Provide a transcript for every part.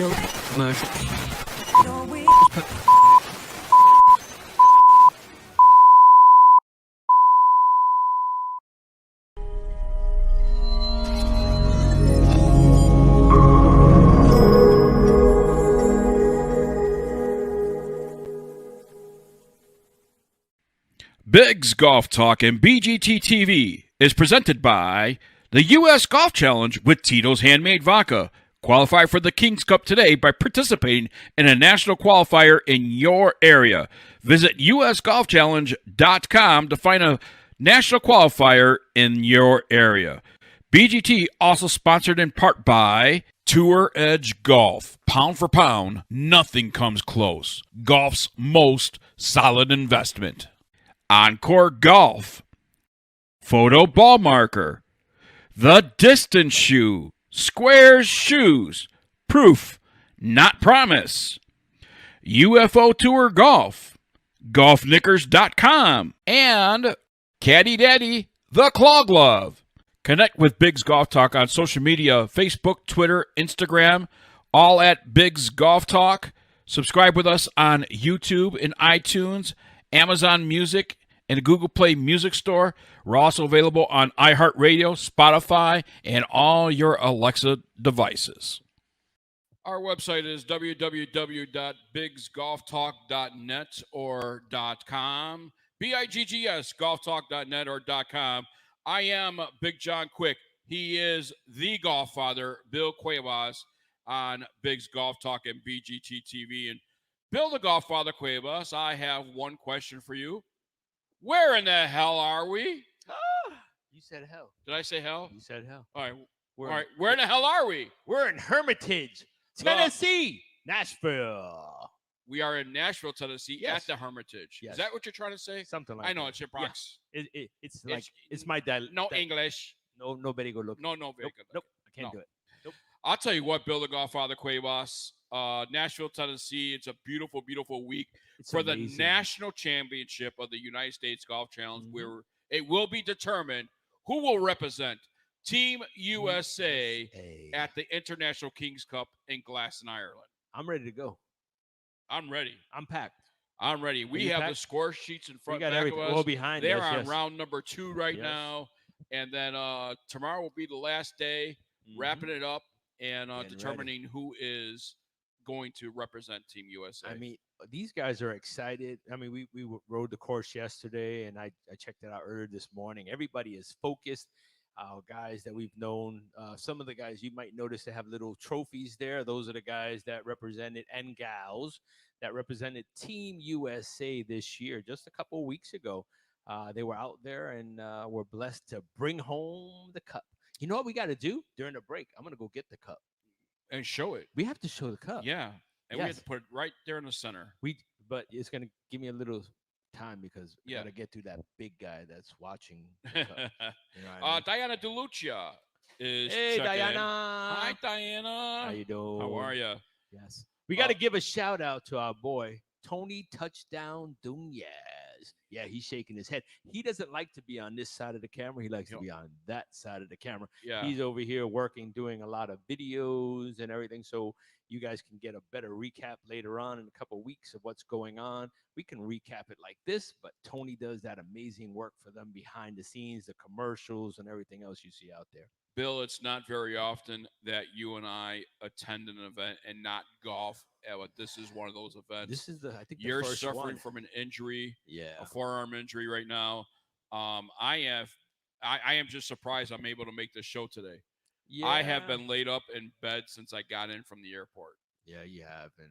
No. Bigg's Golf Talk and BGT TV is presented by the U.S. Golf Challenge with Tito's Handmade Vodka. Qualify for the King's Cup today by participating in a national qualifier in your area. Visit usgolfchallenge.com to find a national qualifier in your area. BGT also sponsored in part by Tour Edge Golf. Pound for pound, nothing comes close. Golf's most solid investment. Encore Golf, Photo Ball Marker, The Distance Shoe, Squares Shoes, Proof, Not Promise, UFO Tour Golf, GolfKnickers.com, and Caddy Daddy, The Claw Glove. Connect with Bigg's Golf Talk on social media, Facebook, Twitter, Instagram, all at Bigg's Golf Talk. Subscribe with us on YouTube and iTunes, Amazon Music, and the Google Play Music Store. We're also available on iHeartRadio, Spotify, and all your Alexa devices. Our website is www.biggsgolftalk.net or .com. BIGGS, golftalk.net or .com. I am Big John Quick. He is the GolfFather, Bill Cuebas, on Bigg's Golf Talk and BGT TV. And Bill the GolfFather Cuebas, I have one question for you. Where in the hell are we? You said hell. Did I say hell? You said hell. All right. Where in the hell are we? We're in Hermitage, Tennessee, Nashville. We are in Nashville, Tennessee, Yes. at the Hermitage. Yes. Is that what you're trying to say? Something like I know that. it's your Bronx. Yeah. It's like it's my dialect. No English. No, nobody go look. No, Nope, very good. nope, I can't do it. Nope. I'll tell you what, Bill the GolfFather Cuebas, Nashville, Tennessee. It's a beautiful, beautiful week It's for amazing. the national championship of the United States Golf Challenge, Mhm. where it will be determined who will represent Team USA at the International Kings Cup in Glasgow, Ireland. I'm ready to go. I'm ready. I'm packed. I'm ready. We you have the packed? score sheets in We front got back everything of us. all behind They're us. on Yes. round number 2 right Yes. now. And then tomorrow will be the last day, wrapping it up and Getting determining who is going to represent Team USA. I mean, these guys are excited. I mean, we rode the course yesterday, and I checked it out earlier this morning. Everybody is focused. Guys that we've known, some of the guys you might notice they have little trophies there. Those are the guys that represented, and gals that represented Team USA this year. Just a couple of weeks ago, they were out there and were blessed to bring home the cup. You know what we got to do during the break? I'm going to go get the cup. and show it. We have to show the cup. Yeah. And we have Yes. to put it right there in the center. But it's going to give me a little time because we Yeah. got to get to that big guy that's watching the cup. You know what I mean? Diana DeLucia is Hey, checking in. Diana. Hi, Diana. How you doing? How are you? Yes. We got to give a shout out to our boy, Tony Touchdown Dunez. Yeah, he's shaking his head. He doesn't like to be on this side of the camera. He likes to be on that side of the camera. Yeah. He's over here working, doing a lot of videos and everything. So you guys can get a better recap later on in a couple of weeks of what's going on. We can recap it like this, but Tony does that amazing work for them behind the scenes, the commercials and everything else you see out there. Bill, it's not very often that you and I attend an event and not golf, but this is one of those events. This is I think You're the first suffering one. from an injury, Yeah. a forearm injury right now. I am just surprised I'm able to make this show today. Yeah. I have been laid up in bed since I got in from the airport. Yeah, you have. And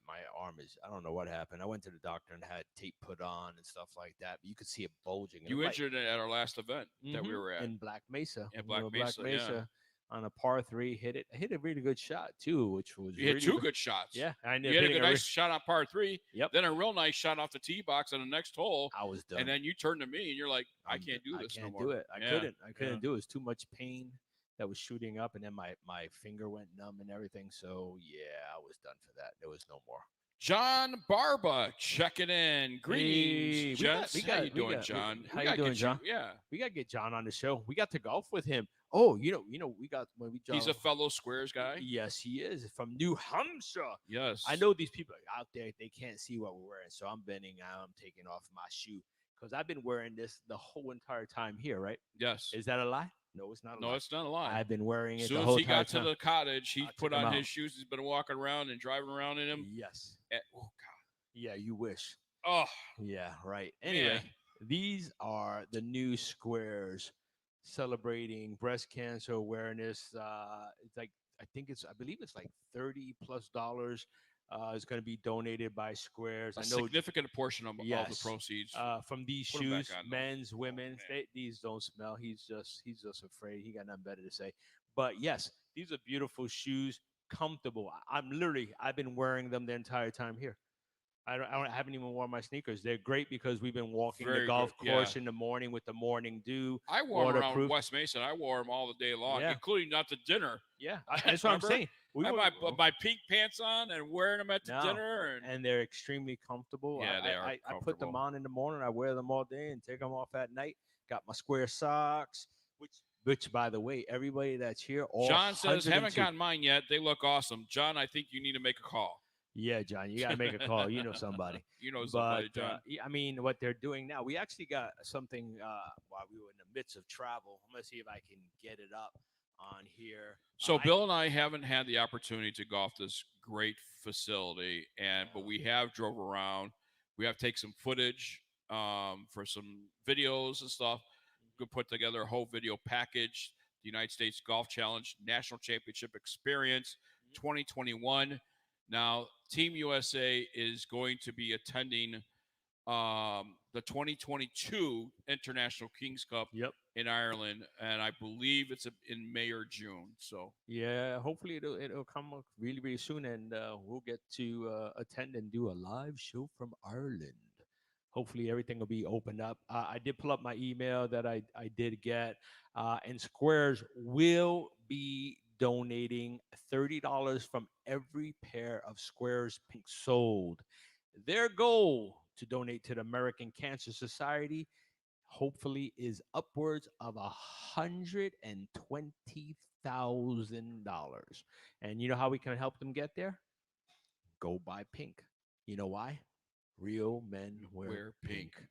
my arm is, I don't know what happened. I went to the doctor and had tape put on and stuff like that. But you could see it bulging. You injured it at our last event that we were at. in Black Mesa. In We were Black Mesa, on a par 3. Hit a really good shot too, which was You hit two good shots. Yeah, I You had a good nice shot on par 3. Yep. Then a real nice shot off the tee box on the next hole. I was done. And then you turned to me and you're like, I can't do this no more. Do it. I Yeah. couldn't do it. It was too much pain that was shooting up, and then my finger went numb and everything. So yeah, I was done for that. There was no more. John Barba checking in. Greetings, Hey, gents. How you doing, John? How you doing, John? Yeah. We got to get John on the show. We got to golf with him. Oh, we got when we He's a fellow Squares guy. Yes, he is from New Hampshire. Yes. I know these people out there, they can't see what we're wearing, so I'm bending out. I'm taking off my shoe because I've been wearing this the whole entire time here, right? Yes. Is that a lie? No, it's not a No, lie. it's not a lie. I've been wearing it As the soon as whole he entire got to time. the cottage, he put took 'em on out. his shoes. He's been walking around and driving around in them. Yes. Oh, God. Yeah, you wish. Oh, Yeah, right. Anyway, man. these are the new squares celebrating breast cancer awareness. It's like I believe it's like $30+ is going to be donated by Squares. A I know. significant portion of the Yes. proceeds. From these Put 'em back shoes, on, though. men's, women's, man. these don't smell. He's just afraid. He got nothing better to say. But yes, these are beautiful shoes, comfortable. I've been wearing them the entire time here. I haven't even worn my sneakers. They're great because we've been walking the Very golf good, course yeah. in the morning with the morning dew. I wore them around Waterproof. West Mason. I wore them all the day long, Yeah. including not to dinner. Yeah, that's what I'm Remember? saying. I had my pink pants on and wearing them at the No, dinner. and they're extremely comfortable. Yeah, they are I put them comfortable. on in the morning. I wear them all day and take them off at night. Got my square socks, which by the way, everybody that's here, all John says, 102 haven't gotten mine yet. They look awesome. John, I think you need to make a call. Yeah, John, you got to make a call. You know somebody. You know somebody, John. Yeah, I mean, what they're doing now, we actually got something while we were in the midst of travel. I'm going to see if I can get it up on here. So Bill and I haven't had the opportunity to golf this great facility, but we have drove around. We have taken some footage for some videos and stuff. We could put together a whole video package. The United States Golf Challenge National Championship Experience 2021. Now, Team USA is going to be attending the 2022 International Kings Cup in Ireland, and I believe it's in May or June. So yeah, hopefully it'll come up really, really soon, and we'll get to attend and do a live show from Ireland. Hopefully everything will be opened up. I did pull up my email that I did get, and Squares will be donating $30 from every pair of Squares Pink sold. Their goal to donate to the American Cancer Society hopefully is upwards of $120,000. And you know how we can help them get there? Go buy pink. You know why? Real men wear pink.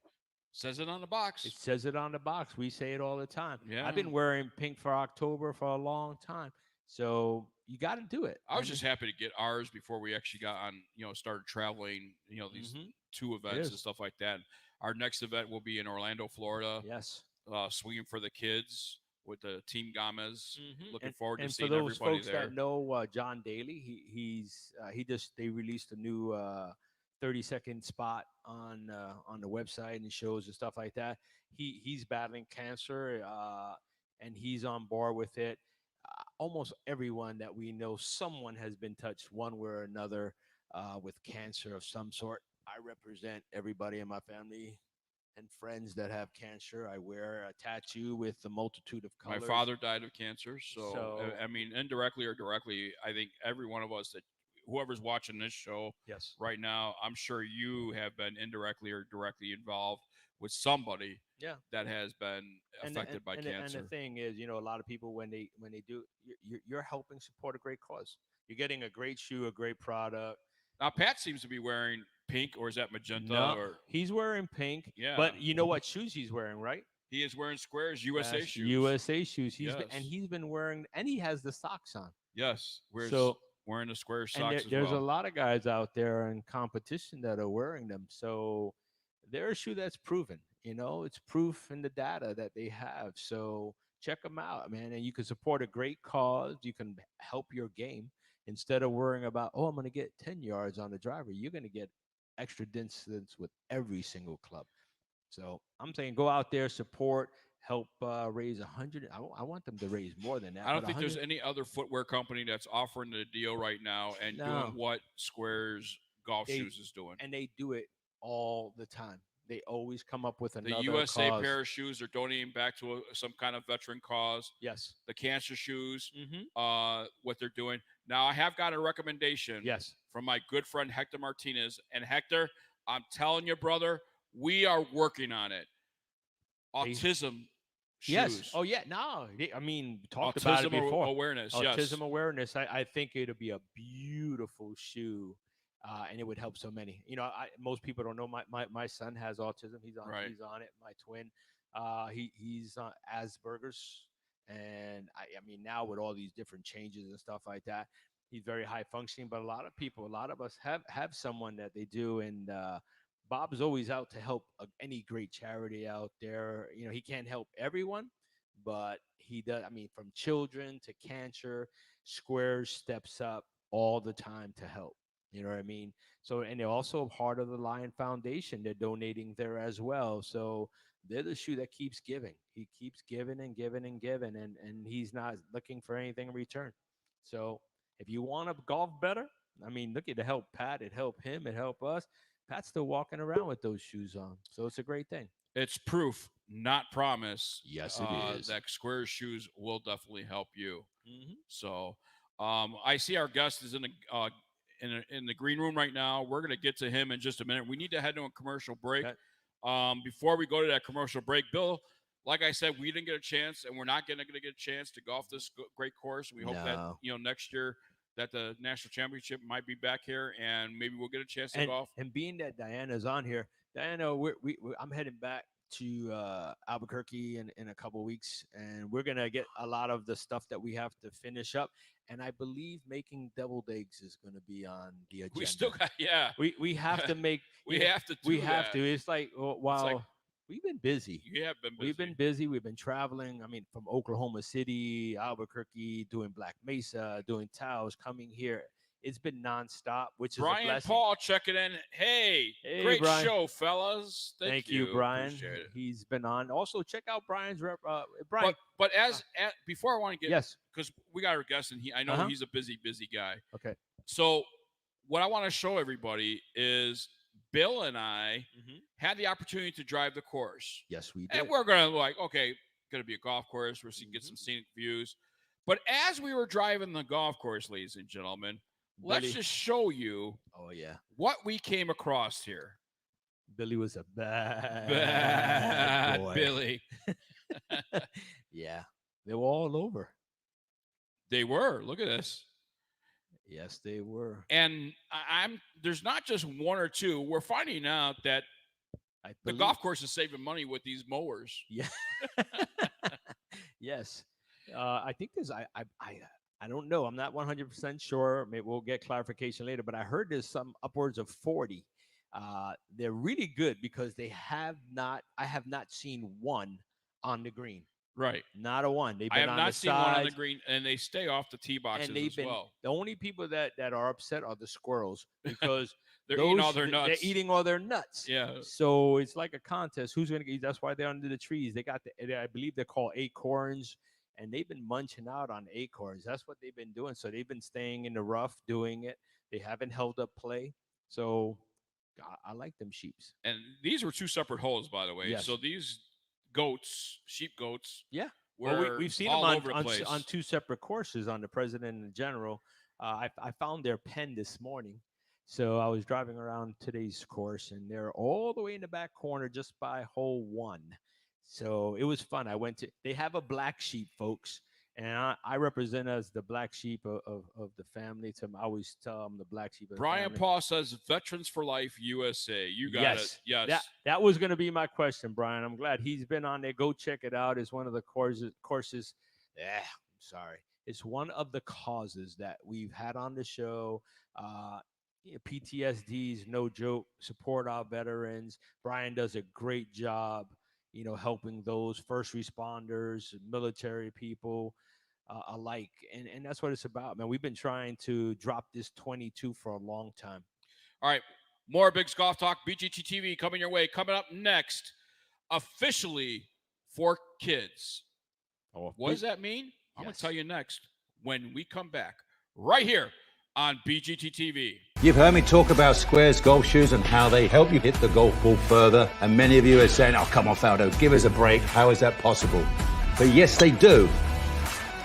Says it on the box. It says it on the box. We say it all the time. Yeah. I've been wearing pink for October for a long time. So you got to do it. I was just happy to get ours before we actually got on, started traveling, these two events and stuff like that. Our next event will be in Orlando, Florida. Yes. Swinging for the kids with the Team Gamas. Looking forward to and seeing for those everybody folks there. that know John Daly, they released a new 30-second spot on the website and shows and stuff like that. He's battling cancer, and he's on board with it. Almost everyone that we know, someone has been touched one way or another with cancer of some sort. I represent everybody in my family and friends that have cancer. I wear a tattoo with a multitude of colors. My father died of cancer, so I mean, indirectly or directly, I think every one of us that whoever's watching this show right now, I'm sure you have been indirectly or directly involved with somebody that has been affected by cancer. And the thing is, a lot of people when they do, you're helping support a great cause. You're getting a great shoe, a great product. Now Pat seems to be wearing pink, or is that magenta? No, he's wearing pink. Yeah, but you know what shoes he's wearing, right? He is wearing Squares USA shoes. USA shoes. He's been wearing, and he has the socks on. Yes, wearing the Square socks. There's a lot of guys out there in competition that are wearing them. So they're a shoe that's proven. It's proof in the data that they have. So check them out, man. And you can support a great cause. You can help your game instead of worrying about, I'm going to get 10 yards on the driver. You're going to get extra distance with every single club. So I'm saying go out there, support, help raise 100. I want them to raise more than that. I don't think there's any other footwear company that's offering the deal right now and doing what Squares golf shoes is doing. And they do it all the time. They always come up with another The USA cause. pair of shoes are donating back to some kind of veteran cause. Yes. The cancer shoes, what they're doing. Now, I have got a recommendation from my good friend Hector Martinez. And Hector, I'm telling you, brother, we are working on it. Autism shoes. Yes. Oh, yeah. No, I mean, we talked about it Autism before. awareness. Autism Yes. awareness. I think it'll be a beautiful shoe, and it would help so many. Most people don't know my son has autism. He's on Right. he's on it. My twin, he's on Asperger's, and I mean now with all these different changes and stuff like that, he's very high functioning. But a lot of us have someone that they do, and Bob's always out to help any great charity out there. He can't help everyone, but he does. I mean, from children to cancer, Squares steps up all the time to help. You know what I mean? So, and they're also part of the Lion Foundation. They're donating there as well. So they're the shoe that keeps giving. He keeps giving and giving and giving, and he's not looking for anything in return. So if you want to golf better, I mean, look at it help Pat, it helped him, it helped us. Pat's still walking around with those shoes on. So it's a great thing. It's proof, not promise. Yes, it is. That Squares shoes will definitely help you. Mm-hmm. So, I see our guest is in the green room right now. We're gonna get to him in just a minute. We need to head to a commercial break. Okay. Before we go to that commercial break, Bill, like I said, we didn't get a chance, and we're not gonna get a chance to golf this great course. We hope that next year that the national championship might be back here, and maybe we'll get a chance to golf. And being that Diana's on here, Diana, I'm heading back to Albuquerque in a couple of weeks, and we're gonna get a lot of the stuff that we have to finish up. And I believe making deviled eggs is going to be on the agenda. We still got, we have to make. we have to. It's like we've been busy. You have been busy. We've been busy. We've been traveling. I mean, from Oklahoma City, Albuquerque, doing Black Mesa, doing Taos, coming here. It's been nonstop, which is a blessing. Paul checking in. Hey great Brian. Show, fellas. Thank you, Brian. He's been on. Also, check out Brian's Brian. But before I want to get because we got our guest, and I know he's a busy guy. Okay. So what I want to show everybody is Bill and I had the opportunity to drive the course. Yes, we did. And we're gonna gonna be a golf course where we can get some scenic views. But as we were driving the golf course, ladies and gentlemen, let's just show you what we came across here. Billy was a bad boy. Billy. Yeah. They were all over. They were. Look at this. Yes, they were. And there's not just one or two. We're finding out that the golf course is saving money with these mowers. Yeah. Yes. I think there's I don't know. I'm not 100% sure. Maybe we'll get clarification later, but I heard there's some upwards of 40. They're really good because I have not seen one on the green. Right. Not a one. I have not seen one on the green, and they stay off the tee boxes as well. The only people that are upset are the squirrels because they're eating all their nuts. They're eating all their nuts. Yeah. So it's like a contest. Who's going to eat? That's why they're under the trees. They got I believe they're called acorns. And they've been munching out on acorns. That's what they've been doing. So they've been staying in the rough doing it. They haven't held up play. So I like them sheeps. And these were two separate holes, by the way. Yes. So these sheep goats. Yeah. Well, we've seen them on two separate courses on the President and the General. I found their pen this morning. So I was driving around today's course, and they're all the way in the back corner just by hole 1. So it was fun. They have a black sheep, folks, and I represent as the black sheep of the family. I always tell them the black sheep of the Brian family. Paul says Veterans for Life USA. You got it. Yes. That was going to be my question, Brian. I'm glad he's been on there. Go check it out. It's one of the courses. I'm sorry. It's one of the causes that we've had on the show. PTSD is no joke. Support our veterans. Brian does a great job. Helping those first responders, military people alike. And that's what it's about, man. We've been trying to drop this 22 for a long time. All right. More Bigg's Golf Talk, BGT TV coming your way. Coming up next, officially for kids. What does that mean? I'm going to tell you next when we come back right here on BGT TV. You've heard me talk about Squares golf shoes and how they help you hit the golf ball further. And many of you are saying, oh, come on, Faldo, give us a break. How is that possible? But yes, they do.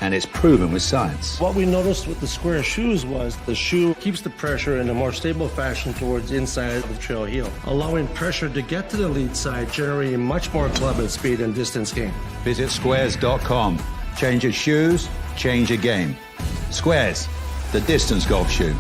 and it's proven with science. What we noticed with the square shoes was the shoe keeps the pressure in a more stable fashion towards the inside of the trail heel, allowing pressure to get to the lead side, generating much more club and speed and distance gain. Visit squares.com. Change your shoes, change your game. Squares, the distance golf shoe.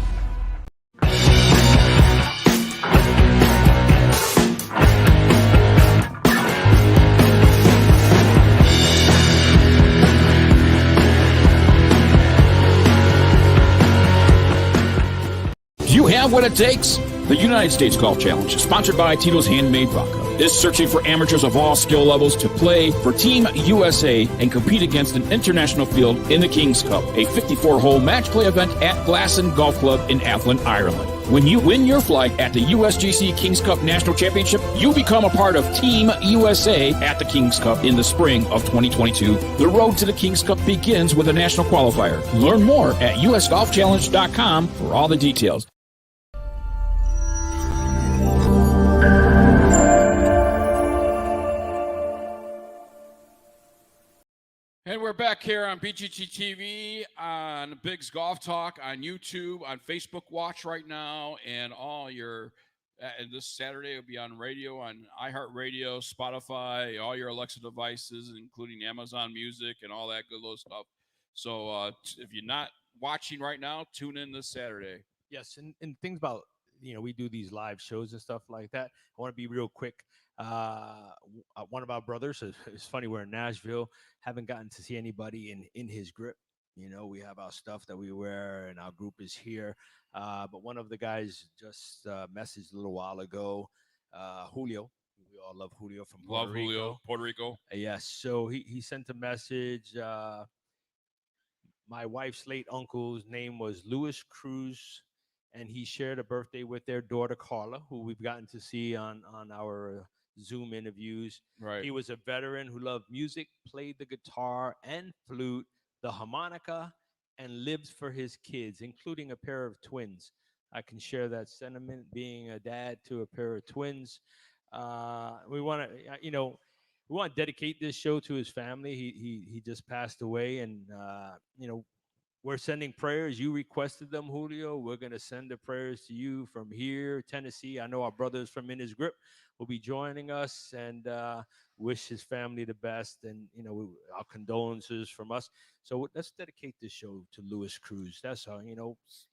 Do you have what it takes? The United States Golf Challenge, sponsored by Tito's Handmade Vodka, is searching for amateurs of all skill levels to play for Team USA and compete against an international field in the King's Cup, a 54-hole match play event at Glasson Golf Club in Athlone, Ireland. When you win your flag at the USGC King's Cup National Championship, you become a part of Team USA at the King's Cup in the spring of 2022. The road to the King's Cup begins with a national qualifier. Learn more at usgolfchallenge.com for all the details. And we're back here on BGT TV, on Bigg's Golf Talk, on YouTube, on Facebook Watch right now, and all your, and this Saturday will be on radio, on iHeartRadio, Spotify, all your Alexa devices, including Amazon Music and all that good little stuff. So if you're not watching right now, tune in this Saturday. Yes, and things about, we do these live shows and stuff like that. I want to be real quick. One of our brothers, it's funny, we're in Nashville, haven't gotten to see anybody in his grip. We have our stuff that we wear and our group is here. But one of the guys just messaged a little while ago, Julio. We all love Julio from Puerto Rico. Julio, Puerto Rico. Yes. So he sent a message. My wife's late uncle's name was Louis Cruz, and he shared a birthday with their daughter, Carla, who we've gotten to see on our Zoom interviews. Right. He was a veteran who loved music, played the guitar and flute, the harmonica, and lived for his kids, including a pair of twins. I can share that sentiment, being a dad to a pair of twins. We want to dedicate this show to his family. He just passed away, and we're sending prayers. You requested them, Julio. We're going to send the prayers to you from here, Tennessee. I know our brothers from In His Grip will be joining us, and wish his family the best. And, our condolences from us. So let's dedicate this show to Louis Cruz. That's how,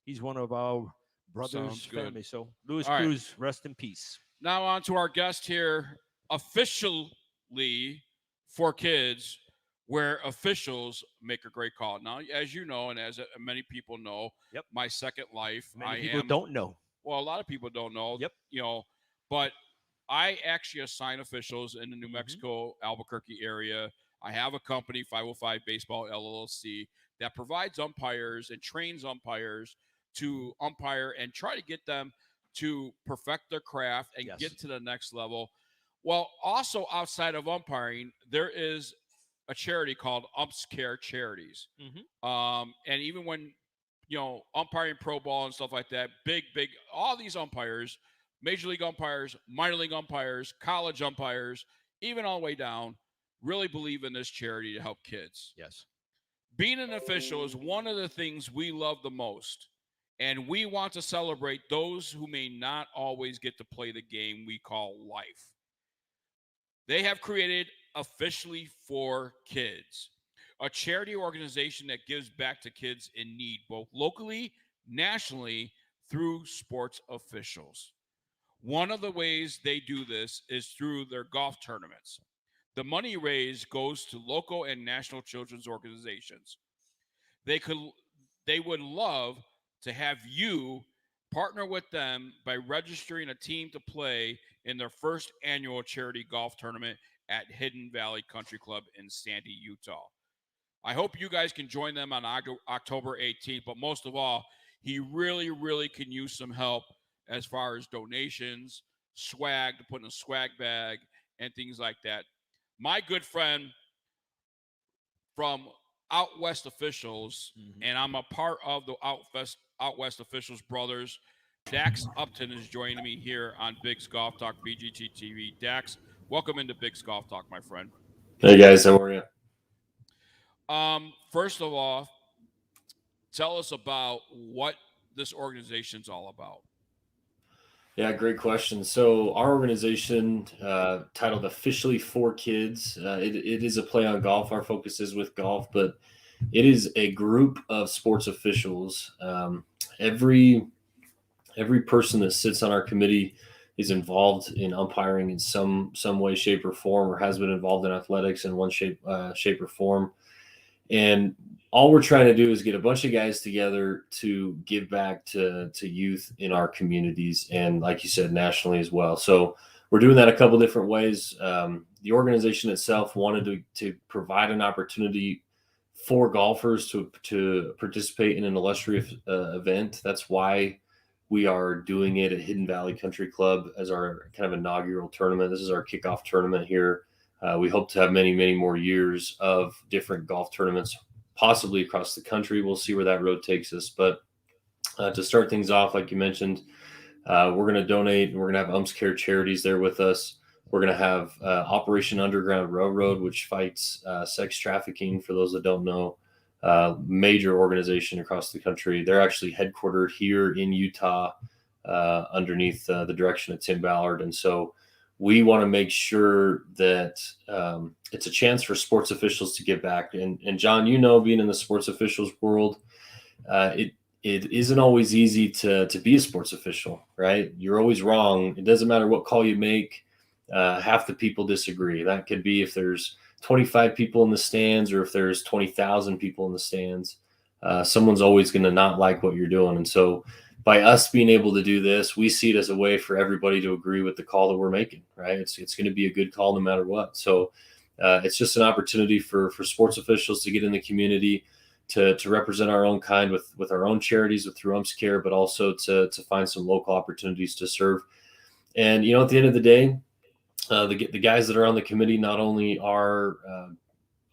he's one of our brothers' family. So Louis Cruz, rest in peace. Now on to our guest here, officially for kids, where officials make a great call. Now, as you know, and as many people know, yep, my second life, many people don't know. Well, a lot of people don't know. Yep. But I actually assign officials in the New Mexico, Albuquerque area. I have a company, 505 Baseball LLC, that provides umpires and trains umpires to umpire and try to get them to perfect their craft and get to the next level. Well, also outside of umpiring, there is a charity called Umps Care Charities. And even when, umpiring pro ball and stuff like that, big, all these umpires, major league umpires, minor league umpires, college umpires, even all the way down, really believe in this charity to help kids. Yes. Being an official is one of the things we love the most. And we want to celebrate those who may not always get to play the game we call life. They have created Officially for Kids, a charity organization that gives back to kids in need, both locally, nationally, through sports officials. One of the ways they do this is through their golf tournaments. The money raised goes to local and national children's organizations. They would love to have you partner with them by registering a team to play in their first annual charity golf tournament at Hidden Valley Country Club in Sandy, Utah. I hope you guys can join them on October 18th, but most of all, he really, really can use some help as far as donations, swag, to put in a swag bag, and things like that. My good friend from Out West Officials, and I'm a part of the Out West Officials brothers, Dax Upton is joining me here on Bigg's Golf Talk, BGT TV. Dax, welcome into Bigg's Golf Talk, my friend. Hey, guys. How are you? First of all, tell us about what this organization's all about. Yeah, great question. So our organization, titled Officially for Kids, it is a play on golf. Our focus is with golf, but it is a group of sports officials. Every person that sits on our committee is involved in umpiring in some way, shape, or form, or has been involved in athletics in one shape or form. And all we're trying to do is get a bunch of guys together to give back to youth in our communities, and like you said, nationally as well. So we're doing that a couple different ways. The organization itself wanted to provide an opportunity for golfers to participate in an illustrious event. That's why we are doing it at Hidden Valley Country Club as our kind of inaugural tournament. This is our kickoff tournament here. We hope to have many, many more years of different golf tournaments, possibly across the country. We'll see where that road takes us. But to start things off, like you mentioned, we're going to donate. We're going to have Umps Care Charities there with us. We're going to have Operation Underground Railroad, which fights sex trafficking, for those that don't know. Major organization across the country. They're actually headquartered here in Utah, underneath the direction of Tim Ballard. And so we want to make sure that it's a chance for sports officials to give back. And John, being in the sports officials world, it isn't always easy to be a sports official, right? You're always wrong. It doesn't matter what call you make. Half the people disagree. That could be if there's 25 people in the stands or if there's 20,000 people in the stands. Someone's always going to not like what you're doing. And so by us being able to do this, we see it as a way for everybody to agree with the call that we're making, right? It's going to be a good call no matter what. So it's just an opportunity for sports officials to get in the community, to represent our own kind with our own charities, through Umps Care, but also to find some local opportunities to serve. And, at the end of the day, the guys that are on the committee not only are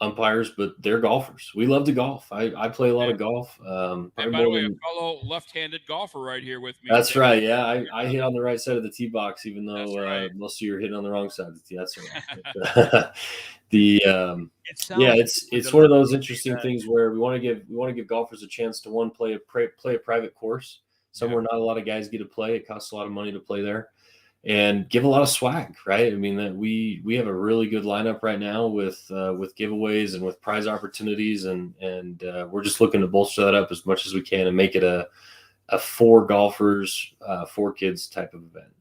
umpires, but they're golfers. We love to golf. I play a lot of golf. And by the way, a fellow left-handed golfer right here with me. That's right. Yeah, I hit on the right side of the tee box, even though right. Most of you are hitting on the wrong side of the tee. That's right. It's one of those interesting things where we want to give golfers a chance to play a private course somewhere not a lot of guys get to play. It costs a lot of money to play there. And give a lot of swag, right? I mean, that we have a really good lineup right now with giveaways and with prize opportunities, and we're just looking to bolster that up as much as we can and make it a for golfers, for kids type of event.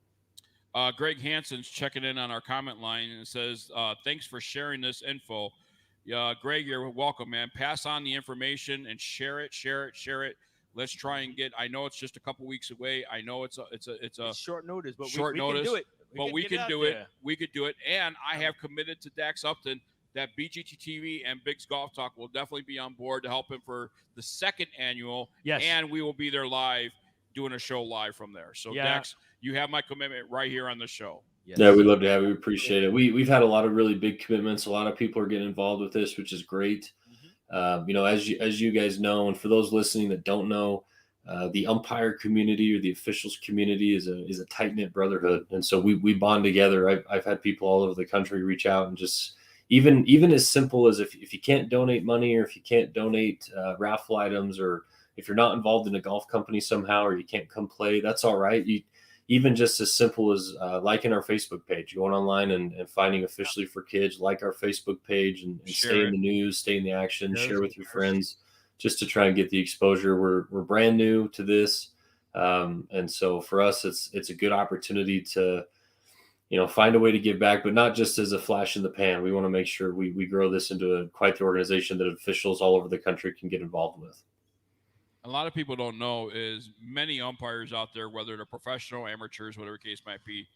Greg Hansen's checking in on our comment line and says, "Thanks for sharing this info." Greg, you're welcome, man. Pass on the information and share it. Let's try and I know it's just a couple weeks away. I know it's a short notice, but we can do it. We can do it. We could do it. And I have committed to Dax Upton that BGT TV and Bigg's Golf Talk will definitely be on board to help him for the second annual. Yes. And we will be there live, doing a show live from there. So Dax, you have my commitment right here on the show. Yes. Yeah, we'd love to have you. We appreciate it. We've had a lot of really big commitments. A lot of people are getting involved with this, which is great. As you guys know, and for those listening that don't know, the umpire community or the officials community is a tight-knit brotherhood. And so we bond together. I've had people all over the country reach out and just even as simple as if you can't donate money, or if you can't donate raffle items, or if you're not involved in a golf company somehow, or you can't come play, that's all right. Even just as simple as liking our Facebook page, going online and finding Officially for Kids, like our Facebook page and stay in the news, stay in the action, share with your friends, just to try and get the exposure. We're brand new to this. And so for us, it's a good opportunity to, find a way to give back, but not just as a flash in the pan. We want to make sure we grow this into quite the organization that officials all over the country can get involved with. A lot of people don't know is many umpires out there, whether they're professional, amateurs, whatever case might be,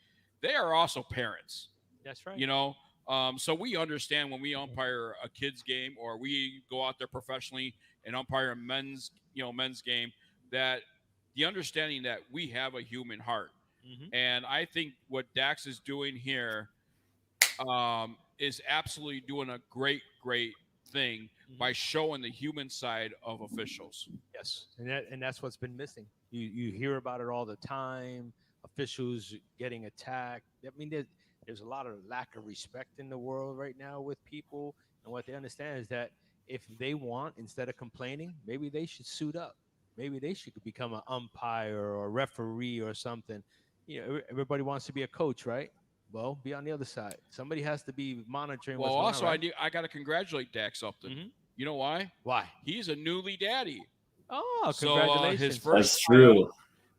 they are also parents. That's right. So we understand when we umpire a kid's game, or we go out there professionally and umpire a men's game, that the understanding that we have a human heart. Mm-hmm. And I think what Dax is doing here is absolutely doing a great thing by showing the human side of officials. Yes, and that's what's been missing. You hear about it all the time. Officials getting attacked. I mean, there's a lot of lack of respect in the world right now with people, and what they understand is that if they want, instead of complaining, maybe they should suit up. Maybe they should become an umpire or a referee or something. Everybody wants to be a coach, right? Well, be on the other side. Somebody has to be monitoring Well, what's going also, on, right? I got to congratulate Dax Upton. Mhm. You know why? Why? He's a newly daddy. Oh, So congratulations. his That's first true. child.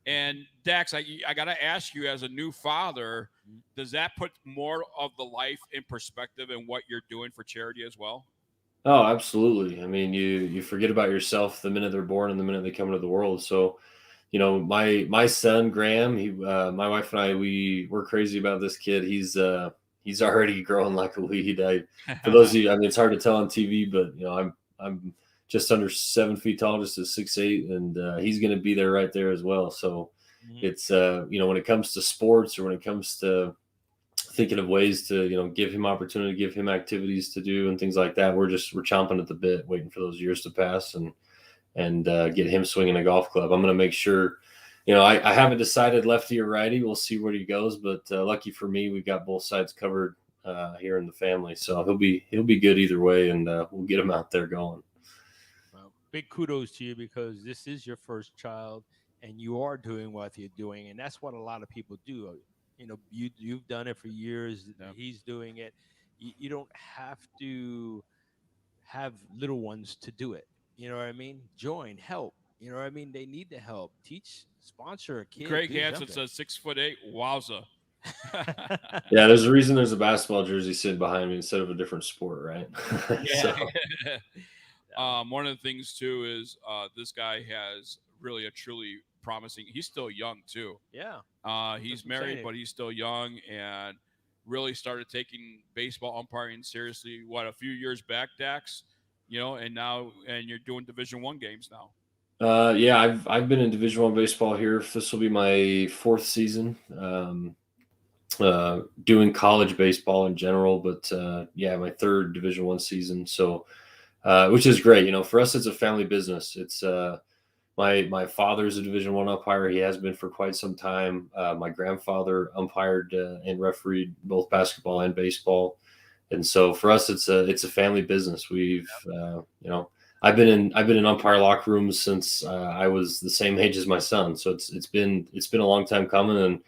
And Dax, I got to ask you, as a new father, does that put more of the life in perspective and what you're doing for charity as well? Oh, absolutely. I mean, you forget about yourself the minute they're born and the minute they come into the world. So, my son Graham, my wife and I, we're crazy about this kid. He's already growing like a weed. For those of you, I mean, it's hard to tell on TV, but I'm just under 7 feet tall, just at 6'8", and he's going to be there right there as well. So it's when it comes to sports, or when it comes to thinking of ways to give him opportunity, give him activities to do and things like that, we're chomping at the bit, waiting for those years to pass and get him swinging a golf club. I'm going to make sure, I haven't decided lefty or righty. We'll see where he goes, but lucky for me, we've got both sides covered here in the family, so he'll be good either way, and we'll get him out there going. Well, big kudos to you, because this is your first child and you are doing what you're doing. And that's what a lot of people do. You've done it for years. Yep. He's doing it. You don't have to have little ones to do it. You know what I mean? Join, help. You know what I mean? They need the help. Teach, sponsor a kid. Craig do Hansen something. says 6'8". Wowza. Yeah, there's a reason there's a basketball jersey sitting behind me instead of a different sport, right? Yeah. One of the things too is this guy has really a truly promising. He's still young too. Yeah. He's married, but he's still young, and really started taking baseball umpiring seriously. A few years back, Dax? And you're doing Division I games now. Yeah, I've been in Division I baseball here. This will be my fourth season. Doing college baseball in general, but yeah, my third Division I season. So, which is great. For us, it's a family business. It's my father's a Division I umpire. He has been for quite some time. My grandfather umpired and refereed both basketball and baseball, and so for us, it's a family business. We've I've been in umpire locker rooms since I was the same age as my son. So it's been a long time coming, and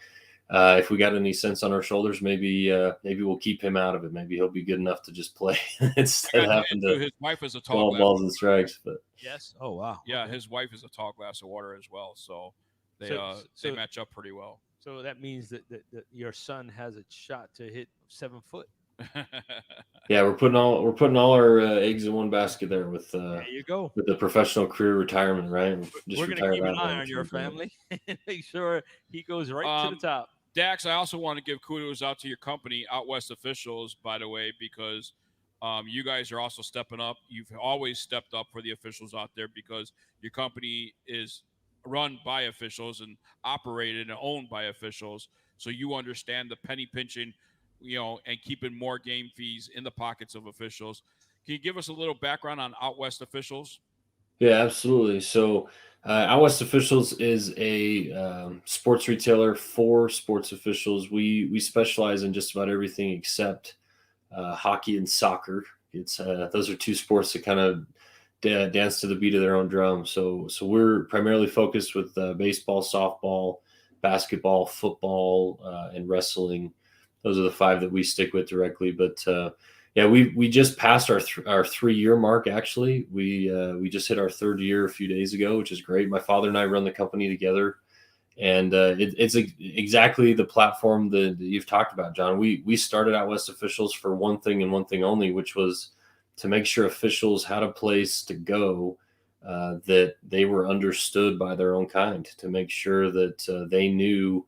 if we got any sense on our shoulders, maybe we'll keep him out of it. Maybe he'll be good enough to just play instead of having to. His wife is a tall balls and strikes, but yes. Oh wow. Yeah, his wife is a tall glass of water as well, so they match up pretty well. So that means that your son has a shot to hit 7 foot. Yeah, we're putting all our eggs in one basket there with there you go, with the professional career retirement, right? We're going to keep an eye on your family and make sure he goes right to the top. Dax, I also want to give kudos out to your company, Out West Officials, by the way, because you guys are also stepping up. You've always stepped up for the officials out there, because your company is run by officials and operated and owned by officials. So you understand the penny pinching, and keeping more game fees in the pockets of officials. Can you give us a little background on Out West Officials? Yeah, absolutely. So, Out West Officials is a sports retailer for sports officials. We specialize in just about everything except hockey and soccer. It's those are two sports that kind of dance to the beat of their own drum. So we're primarily focused with baseball, softball, basketball, football, and wrestling. Those are the five that we stick with directly. But yeah, we just passed our 3-year mark. Actually, we just hit our 3rd year a few days ago, which is great. My father and I run the company together, and it's exactly the platform that you've talked about, John. We started Out West Officials for one thing and one thing only, which was to make sure officials had a place to go, that they were understood by their own kind, to make sure that they knew.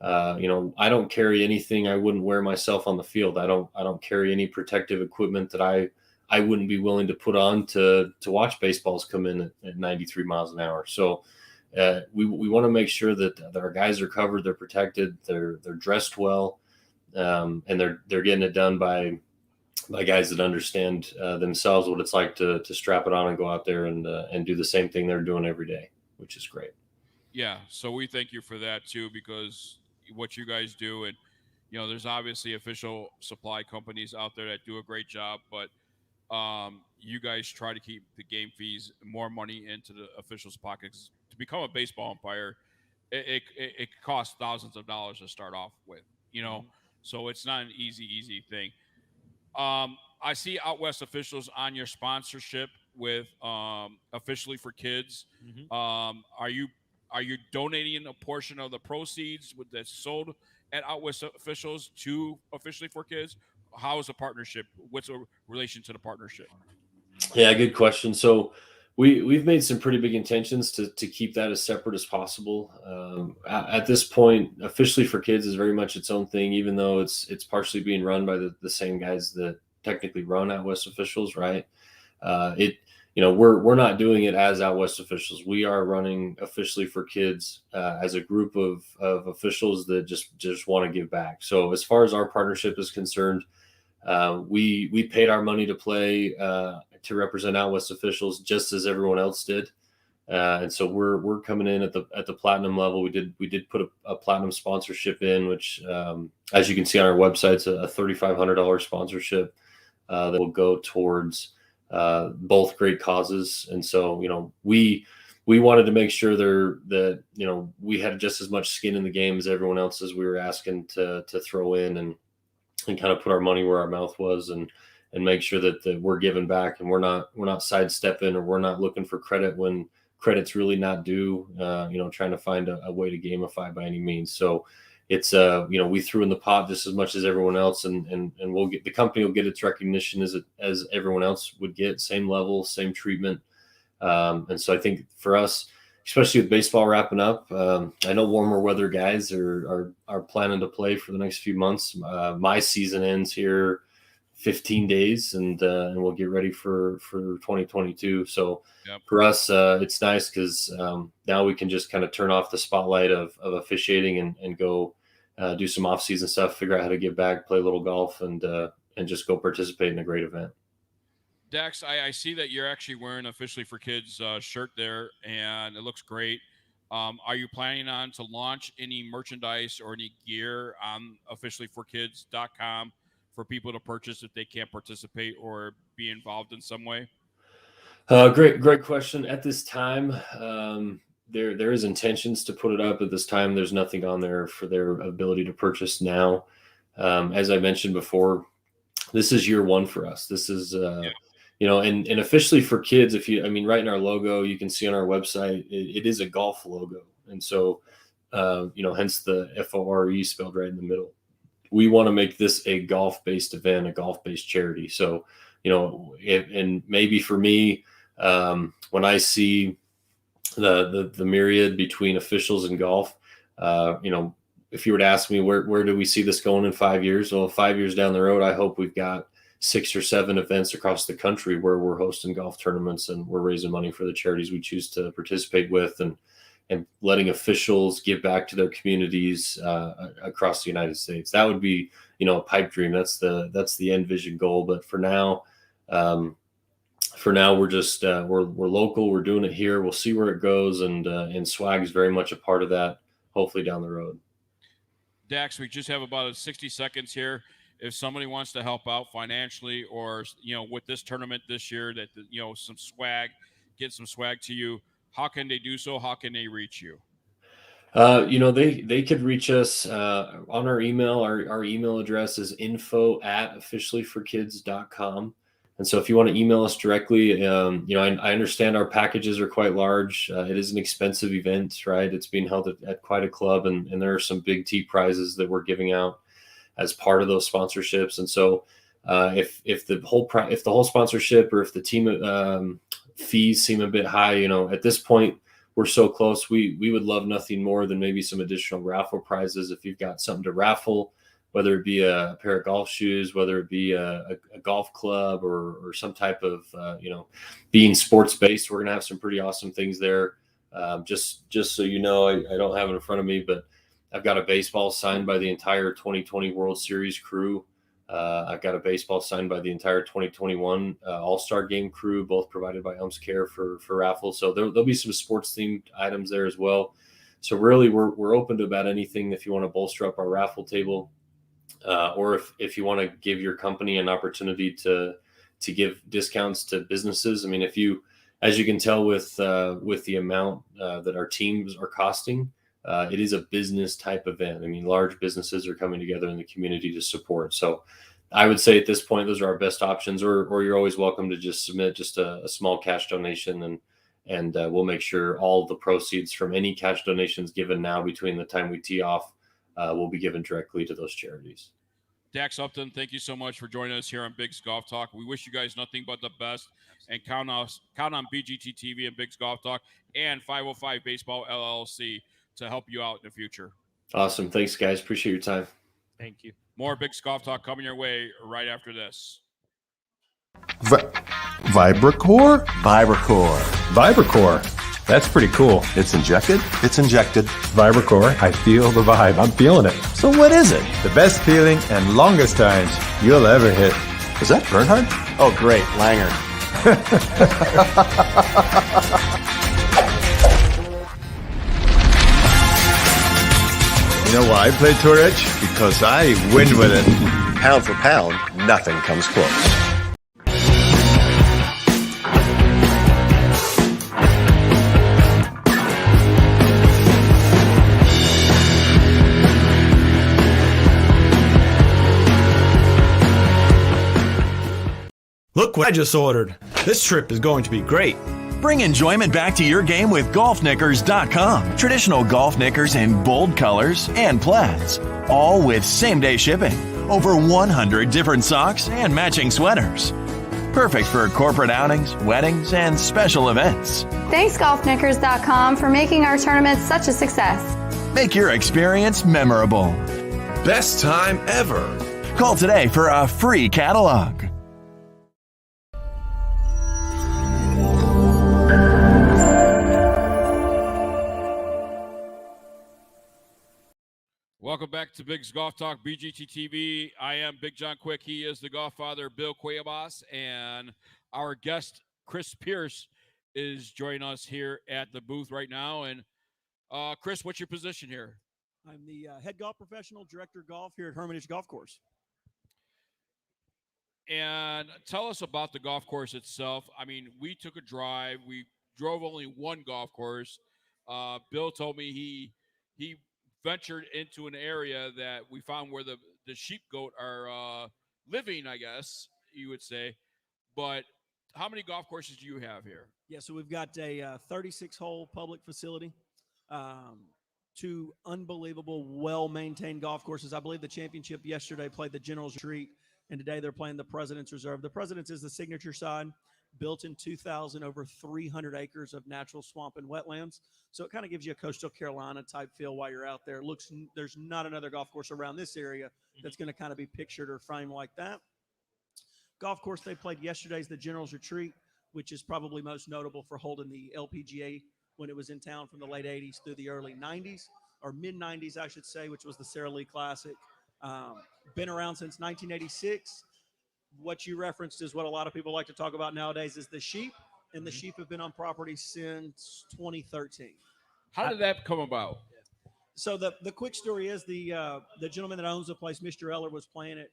I don't carry anything I wouldn't wear myself on the field. I don't carry any protective equipment that I wouldn't be willing to put on to watch baseballs come in at 93 miles an hour. So we want to make sure that our guys are covered, they're protected, they're dressed well, and they're getting it done by guys that understand themselves what it's like to strap it on and go out there and do the same thing they're doing every day, which is great. Yeah, so we thank you for that too, because what you guys do, and there's obviously official supply companies out there that do a great job, but you guys try to keep the game fees, more money into the officials' pockets. To become a baseball umpire, it costs thousands of dollars to start off with, so it's not an easy thing. I see out west officials on your sponsorship with officially for kids. Mhm. Are you donating a portion of the proceeds that's sold at out west officials to officially for kids? How is the partnership? What's a relation to the partnership? Yeah, good question. So we've made some pretty big intentions to keep that as separate as possible. At this point, officially for kids is very much its own thing, even though it's partially being run by the same guys that technically run Out West officials, right? We're not doing it as Out West officials. We are running officially for kids as a group of officials that just want to give back. So as far as our partnership is concerned, we paid our money to play to represent Out West officials just as everyone else did, and so we're coming in at the platinum level. We did put a platinum sponsorship in, which as you can see on our website, it's a $3,500 sponsorship that will go towards both great causes. And so we wanted to make sure that we had just as much skin in the game as everyone else as we were asking to throw in and kind of put our money where our mouth was and make sure that we're giving back and we're not sidestepping or we're not looking for credit when credit's really not due, trying to find a way to gamify by any means. So it's, we threw in the pot just as much as everyone else and the company will get its recognition as everyone else would get, same level, same treatment. And so I think for us, especially with baseball wrapping up, I know warmer weather guys are planning to play for the next few months. My season ends here 15 days and we'll get ready for 2022. So yep. For us, it's nice because now we can just kind of turn off the spotlight of officiating and go do some off-season stuff, figure out how to get back, play a little golf, and just go participate in a great event. Dax, I see that you're actually wearing officially for kids shirt there, and it looks great. Are you planning on to launch any merchandise or any gear on officiallyforkids.com for people to purchase if they can't participate or be involved in some way? Great question. At this time, there is intentions to put it up. At this time, there's nothing on there for their ability to purchase now. As I mentioned before, this is year one for us. This is, and officially for kids, right in our logo, you can see on our website, it is a golf logo. And so, hence the FORE spelled right in the middle. We want to make this a golf-based event, a golf-based charity. So, and maybe for me, when I see the myriad between officials and golf, if you were to ask me where do we see this going in 5 years? Well, 5 years down the road, I hope we've got 6 or 7 events across the country where we're hosting golf tournaments and we're raising money for the charities we choose to participate with and letting officials give back to their communities across the United States. That would be, a pipe dream. That's the end vision goal. But for now, we're just we're local. We're doing it here. We'll see where it goes, and swag is very much a part of that. Hopefully down the road. Dax, we just have about 60 seconds here. If somebody wants to help out financially, or with this tournament this year, that some swag, get some swag to you, how can they do so? How can they reach you? They could reach us on our email. Our email address is info@officiallyforkids.com. And so if you want to email us directly, I understand our packages are quite large. It is an expensive event, right? It's being held at quite a club, and there are some big T prizes that we're giving out as part of those sponsorships. And so if the whole sponsorship or if the team fees seem a bit high, at this point, we're so close. We would love nothing more than maybe some additional raffle prizes. If you've got something to raffle, whether it be a pair of golf shoes, whether it be a golf club or some type of, being sports based, we're going to have some pretty awesome things there. Just so you know, I don't have it in front of me, but I've got a baseball signed by the entire 2020 World Series crew. I've got a baseball signed by the entire 2021 All-Star Game crew, both provided by Umps Care for raffles. So there'll be some sports-themed items there as well. So really, we're open to about anything if you want to bolster up our raffle table, or if you want to give your company an opportunity to to give discounts to businesses. I mean, as you can tell with the amount that our teams are costing, it is a business type event. I mean, large businesses are coming together in the community to support. So I would say at this point, those are our best options, or you're always welcome to just submit just a small cash donation, and we'll make sure all the proceeds from any cash donations given now between the time we tee off will be given directly to those charities. Dax Upton, thank you so much for joining us here on Bigg's Golf Talk. We wish you guys nothing but the best, and count on BGT TV and Bigg's Golf Talk and 505 Baseball LLC to help you out in the future. Awesome. Thanks, guys. Appreciate your time. Thank you. More Bigg's Golf Talk coming your way right after this. Vibracore? Vibracore. That's pretty cool. It's injected? It's injected. Vibracore. I feel the vibe. I'm feeling it. So what is it? The best feeling and longest times you'll ever hit. Is that Bernhard? Oh, great. Langer. You know why I play Tour Edge? Because I win with it. Pound for pound, nothing comes close. Look what I just ordered. This trip is going to be great. Bring enjoyment back to your game with GolfKnickers.com. Traditional golf knickers in bold colors and plaids, all with same-day shipping. Over 100 different socks and matching sweaters. Perfect for corporate outings, weddings, and special events. Thanks, GolfKnickers.com, for making our tournament such a success. Make your experience memorable. Best time ever. Call today for a free catalog. Welcome back to Bigg's Golf Talk, BGT TV. I am Big John Quick. He is the GolfFather, Bill Cuebas, and our guest, Chris Pierce, is joining us here at the booth right now. And Chris, what's your position here? I'm the head golf professional, director of golf here at Hermitage Golf Course. And tell us about the golf course itself. I mean, we took a drive. We drove only one golf course. Bill told me he ventured into an area that we found where the sheep goat are living, I guess you would say. But how many golf courses do you have here? Yeah, so we've got a 36-hole public facility, two unbelievable, well-maintained golf courses. I believe the championship yesterday played the General's Retreat, and today they're playing the President's Reserve. The President's is the signature side, built in 2000, over 300 acres of natural swamp and wetlands. So it kind of gives you a coastal Carolina type feel while you're out there. There's not another golf course around this area that's going to kind of be pictured or framed like that. Golf course they played yesterday is the General's Retreat, which is probably most notable for holding the LPGA when it was in town from the late 80s through the early 90s, or mid-90s, I should say, which was the Sara Lee Classic. Been around since 1986. What you referenced is what a lot of people like to talk about nowadays is the sheep, and the sheep have been on property since 2013. How did that come about? So the quick story is the gentleman that owns the place, Mr. Eller, was playing at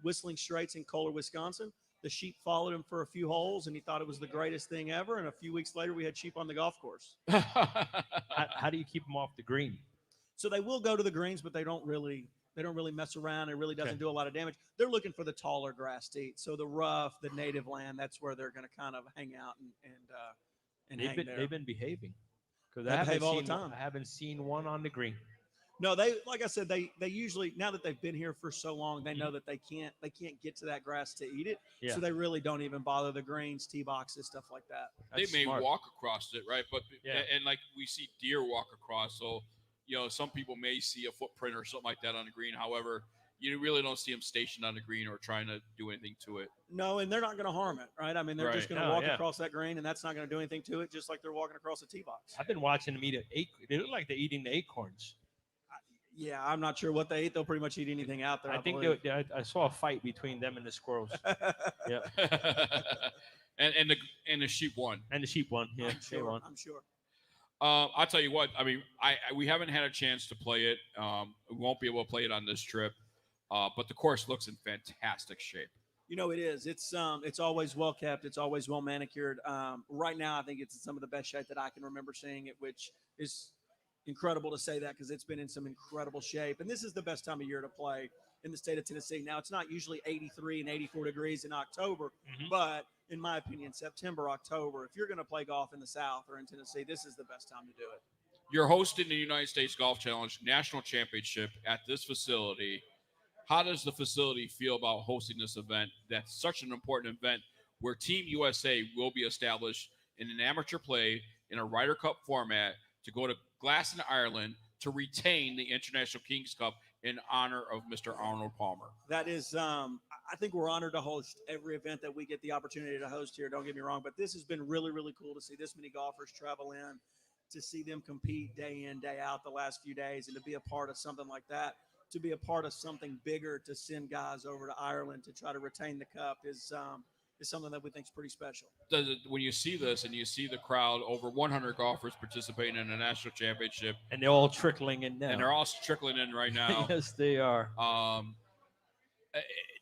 Whistling Straits in Kohler, Wisconsin. The sheep followed him for a few holes, and he thought it was the greatest thing ever. And a few weeks later, we had sheep on the golf course. How do you keep them off the green? So they will go to the greens, but they don't really mess around. It really doesn't do a lot of damage. They're looking for the taller grass to eat. So the rough, the native land, that's where they're going to kind of hang out and hang there. They've been behaving. They behave all the time. I haven't seen one on the green. No, like I said, they usually, now that they've been here for so long, they know that they can't get to that grass to eat it. Yeah. So they really don't even bother the greens, tee boxes, stuff like that. They may walk across it, right? But and like we see deer walk across, so some people may see a footprint or something like that on the green. However, you really don't see them stationed on the green or trying to do anything to it. No, and they're not going to harm it, right? I mean, they're just going to walk across that green, and that's not going to do anything to it, just like they're walking across a tee box. I've been watching them eat they look like they're eating the acorns. Yeah, I'm not sure what they eat. They'll pretty much eat anything out there. I think I saw a fight between them and the squirrels. Yeah, and the sheep won. And the sheep won. Yeah, I'm sure. I'll tell you what. I mean, we haven't had a chance to play it. We won't be able to play it on this trip. But the course looks in fantastic shape. It is. It's always well kept. It's always well manicured. Right now, I think it's in some of the best shape that I can remember seeing it, which is incredible to say that because it's been in some incredible shape. And this is the best time of year to play in the state of Tennessee. Now, it's not usually 83 and 84 degrees in October, but in my opinion, September, October, if you're going to play golf in the South or in Tennessee, this is the best time to do it. You're hosting the United States Golf Challenge National Championship at this facility. How does the facility feel about hosting this event? That's such an important event where Team USA will be established in an amateur play in a Ryder Cup format to go to Glasgow, Ireland to retain the International Kings Cup in honor of Mr. Arnold Palmer. That is, I think we're honored to host every event that we get the opportunity to host here. Don't get me wrong, but this has been really, really cool to see this many golfers travel in, to see them compete day in, day out the last few days, and to be a part of something like that, to be a part of something bigger, to send guys over to Ireland to try to retain the cup is something that we think is pretty special. When you see this and you see the crowd, over 100 golfers participating in a national championship. And they're all trickling in now. And they're all trickling in right now. Yes, they are.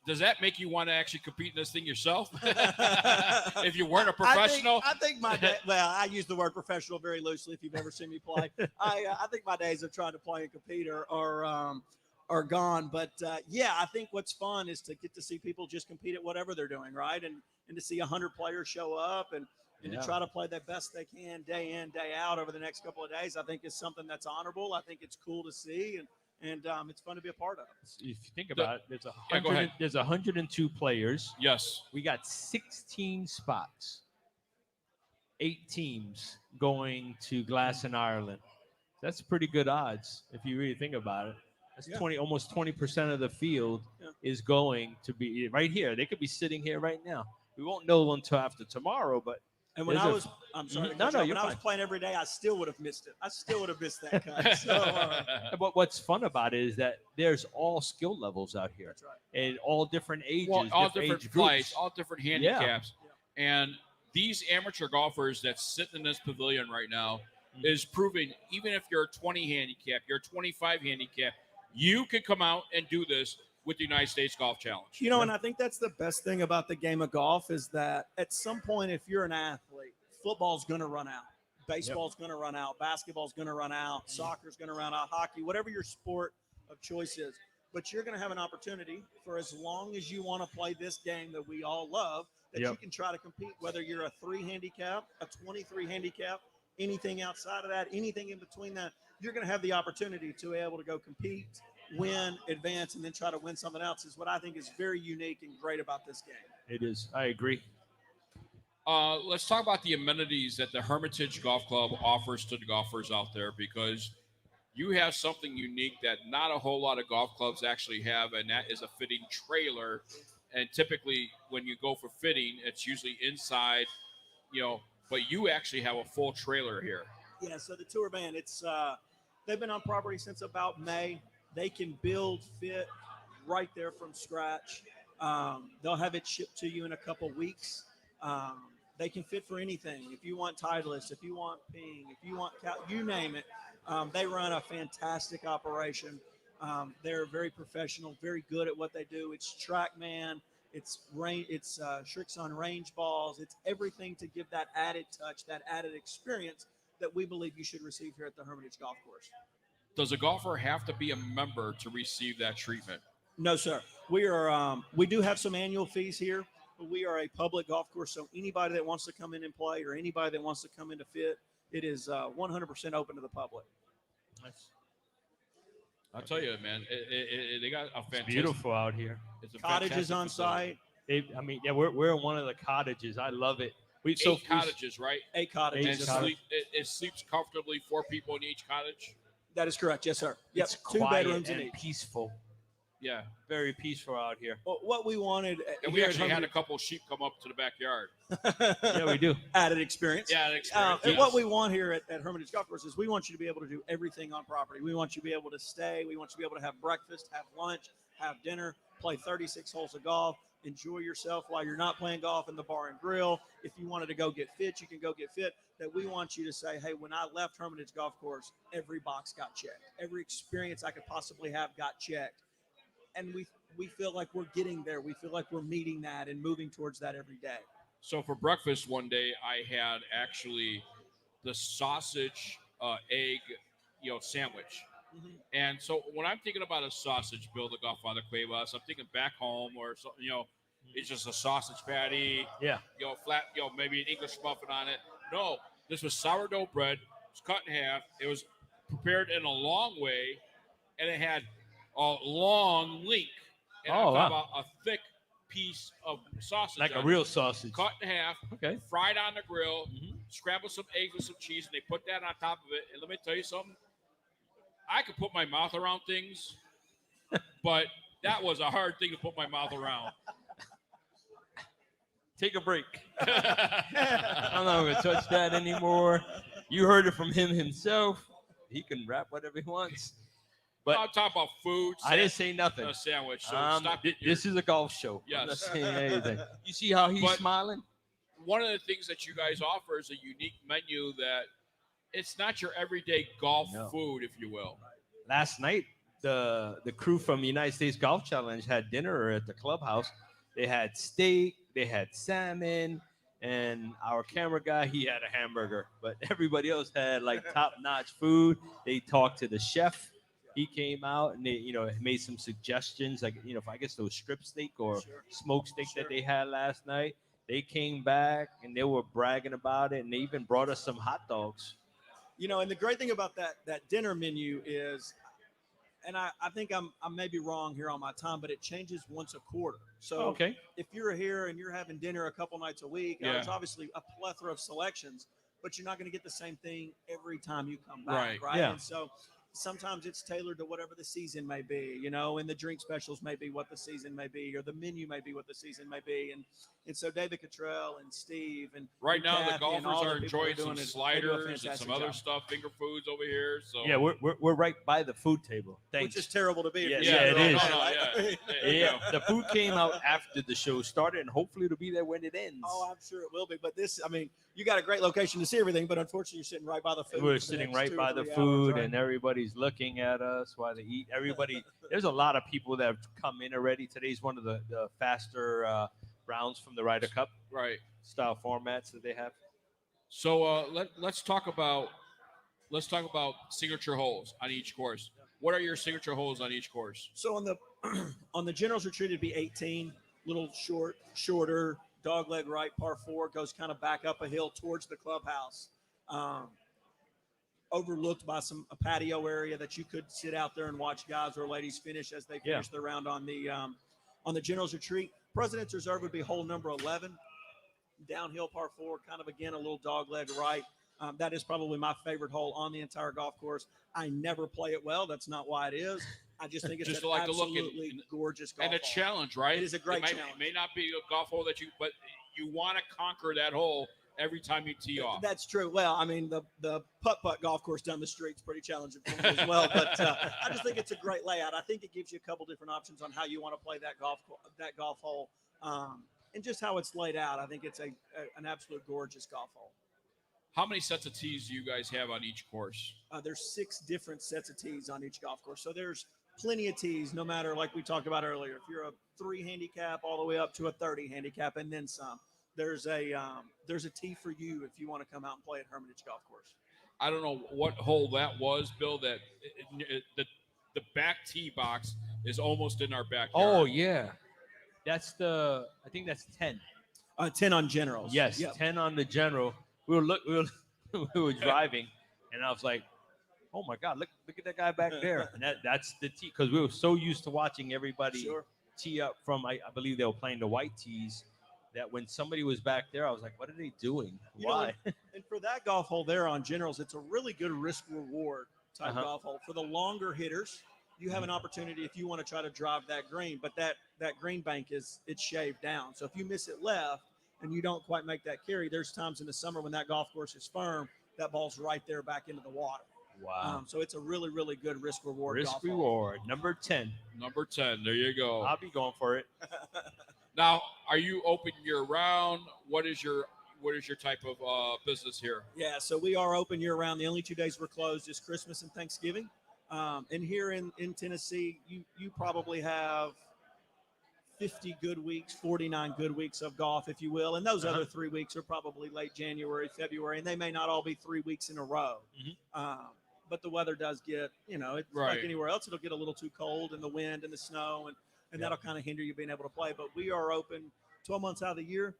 Does that make you want to actually compete in this thing yourself? If you weren't a professional? I think my day, well, I use the word professional very loosely if you've ever seen me play. I think my days of trying to play and compete are gone. But, I think what's fun is to get to see people just compete at whatever they're doing, right? And to see 100 players show up and to try to play the best they can day in, day out over the next couple of days, I think is something that's honorable. I think it's cool to see, and it's fun to be a part of. If you think about it, there's 102 players. Yes. We got 16 spots, 8 teams going to Glasgow, Ireland. That's pretty good odds if you really think about it. That's almost 20% of the field is going to be right here. They could be sitting here right now. We won't know until after tomorrow, but. And when I'm sorry. When I was playing every day, I still would have missed it. I still would have missed that cut. So, but what's fun about it is that there's all skill levels out here. That's right. And all different ages, all different age flights, groups. all different handicaps. Yeah. And these amateur golfers that sit in this pavilion right now is proving, even if you're a 20 handicap, you're a 25 handicap, you can come out and do this with the United States Golf Challenge. And I think that's the best thing about the game of golf is that at some point, if you're an athlete, football's going to run out. Baseball's going to run out. Basketball's going to run out. Soccer's going to run out. Hockey, whatever your sport of choice is. But you're going to have an opportunity for as long as you want to play this game that we all love, that you can try to compete, whether you're a 3 handicap, a 23 handicap, anything outside of that, anything in between that, you're going to have the opportunity to be able to go compete, win, advance, and then try to win something else is what I think is very unique and great about this game. It is. I agree. Let's talk about the amenities that the Hermitage Golf Club offers to the golfers out there, because you have something unique that not a whole lot of golf clubs actually have, and that is a fitting trailer. And typically when you go for fitting, it's usually inside, but you actually have a full trailer here. Yeah, so the tour van, they've been on property since about May. They can build, fit right there from scratch. They'll have it shipped to you in a couple weeks. They can fit for anything. If you want Titleist, if you want Ping, if you want you name it. They run a fantastic operation. They're very professional, very good at what they do. It's TrackMan. It's Shrixon range balls. It's everything to give that added touch, that added experience that we believe you should receive here at the Hermitage Golf Course. Does a golfer have to be a member to receive that treatment? No, sir. We do have some annual fees here, but we are a public golf course, so anybody that wants to come in and play or anybody that wants to come in to fit, it is 100% open to the public. Nice. I'll tell you, man, they got a fantastic. It's beautiful out here. It's a cottages on site. We're in one of the cottages. I love it. 8 cottages, right? 8 cottages. It sleeps comfortably, 4 people in each cottage. That is correct. Yes, sir. Yep. It's 2 quiet bedrooms and in each. peaceful. Yeah. Very peaceful out here. Well, what we wanted. And we actually had a couple of sheep come up to the backyard. Yeah, we do. Added experience. Yeah, added experience. And what we want here at Hermitage Golf Course is we want you to be able to do everything on property. We want you to be able to stay. We want you to be able to have breakfast, have lunch, have dinner, play 36 holes of golf, enjoy yourself while you're not playing golf in the bar and grill. If you wanted to go get fit, you can go get fit. That we want you to say, hey, when I left Hermitage Golf Course, every box got checked. Every experience I could possibly have got checked. And we feel like we're getting there. We feel like we're meeting that and moving towards that every day. So for breakfast one day, I had actually the sausage egg, sandwich. Mm-hmm. And so when I'm thinking about a sausage, Bill the GolfFather Cuebas, I'm thinking back home or something, it's just a sausage patty, Yeah. Flat, maybe an English muffin on it. No, this was sourdough bread. It was cut in half. It was prepared in a long way, and it had a long link. And I'm talking about a thick piece of sausage. Like a real sausage. Cut in half, Okay. fried on the grill, scramble some eggs with some cheese, and they put that on top of it. And let me tell you something. I could put my mouth around things, but that was a hard thing to put my mouth around. Take a break. I'm not going to touch that anymore. You heard it from him himself. He can rap whatever he wants. But I'll talk about food. I didn't say nothing. A sandwich. So stop. This is a golf show. Yes. I'm not saying anything. You see how he's smiling? One of the things that you guys offer is a unique menu that it's not your everyday golf food, if you will. Last night, the crew from the United States Golf Challenge had dinner at the clubhouse. They had steak, they had salmon, and our camera guy, he had a hamburger. But everybody else had like top-notch food. They talked to the chef. He came out and they, made some suggestions, like, if I guess those strip steak or smoked steak that they had last night. They came back and they were bragging about it, and they even brought us some hot dogs. And the great thing about that dinner menu is, and I think I may be wrong here on my time, but it changes once a quarter. So if you're here and you're having dinner a couple nights a week, there's obviously a plethora of selections, but you're not going to get the same thing every time you come back, right? Yeah. And so sometimes it's tailored to whatever the season may be, and the drink specials may be what the season may be, or the menu may be what the season may be. And so David Cottrell and Steve and right now Kathy the golfers are enjoying some doing sliders and some other stuff, finger foods over here. So yeah, we're right by the food table. Thanks. Which is terrible to be. Yeah, it is. Yeah. The food came out after the show started, and hopefully it'll be there when it ends. Oh, I'm sure it will be. But you got a great location to see everything, but unfortunately you're sitting right by the food. We're sitting right by the food, and everybody's looking at us while they eat. There's a lot of people that have come in already. Today's one of the faster rounds from the Ryder Cup style formats that they have. So let's talk about signature holes on each course. What are your signature holes on each course? So on the Generals Retreat, it'd be 18, little shorter, dogleg right, par 4, goes kind of back up a hill towards the clubhouse. Overlooked by a patio area that you could sit out there and watch guys or ladies finish as they finish their round on the Generals Retreat. President's Reserve would be hole number 11, downhill par 4, kind of again a little dogleg right. That is probably my favorite hole on the entire golf course. I never play it well. That's not why it is. I just think it's just an like absolutely gorgeous golf and a hole. Challenge, right? It is a great challenge. It may not be a golf hole but you want to conquer that hole every time you tee off. That's true. Well, I mean, the putt-putt golf course down the street's pretty challenging for me as well. But I just think it's a great layout. I think it gives you a couple different options on how you want to play that golf hole, and just how it's laid out. I think it's an absolute gorgeous golf hole. How many sets of tees do you guys have on each course? There's 6 different sets of tees on each golf course. So there's plenty of tees, no matter, like we talked about earlier. If you're a 3 handicap all the way up to a 30 handicap and then some. There's a tee for you if you want to come out and play at Hermitage Golf Course. I don't know what hole that was, Bill. That the back tee box is almost in our backyard. Oh yeah, I think that's 10. 10 on Generals. Yes, 10 on the General. We were driving, and I was like, oh my God, look at that guy back there. And that's the tee, because we were so used to watching everybody tee up from. I believe they were playing the white tees. That when somebody was back there, I was like, what are they doing? Why? And for that golf hole there on Generals, it's a really good risk-reward type golf hole. For the longer hitters, you have an opportunity if you want to try to drive that green, but that green bank it's shaved down. So if you miss it left and you don't quite make that carry, there's times in the summer when that golf course is firm, that ball's right there back into the water. Wow. So it's a really, really good risk-reward golf hole. Risk-reward, number 10. Number 10, there you go. I'll be going for it. Now, are you open year-round? What is your type of business here? Yeah, so we are open year-round. The only 2 days we're closed is Christmas and Thanksgiving. And here in Tennessee, you probably have 50 good weeks, 49 good weeks of golf, if you will. And those other 3 weeks are probably late January, February, and they may not all be 3 weeks in a row. But the weather does get, it's like anywhere else. It'll get a little too cold, and the wind and the snow, and that'll kind of hinder you being able to play. But we are open 12 months out of the year,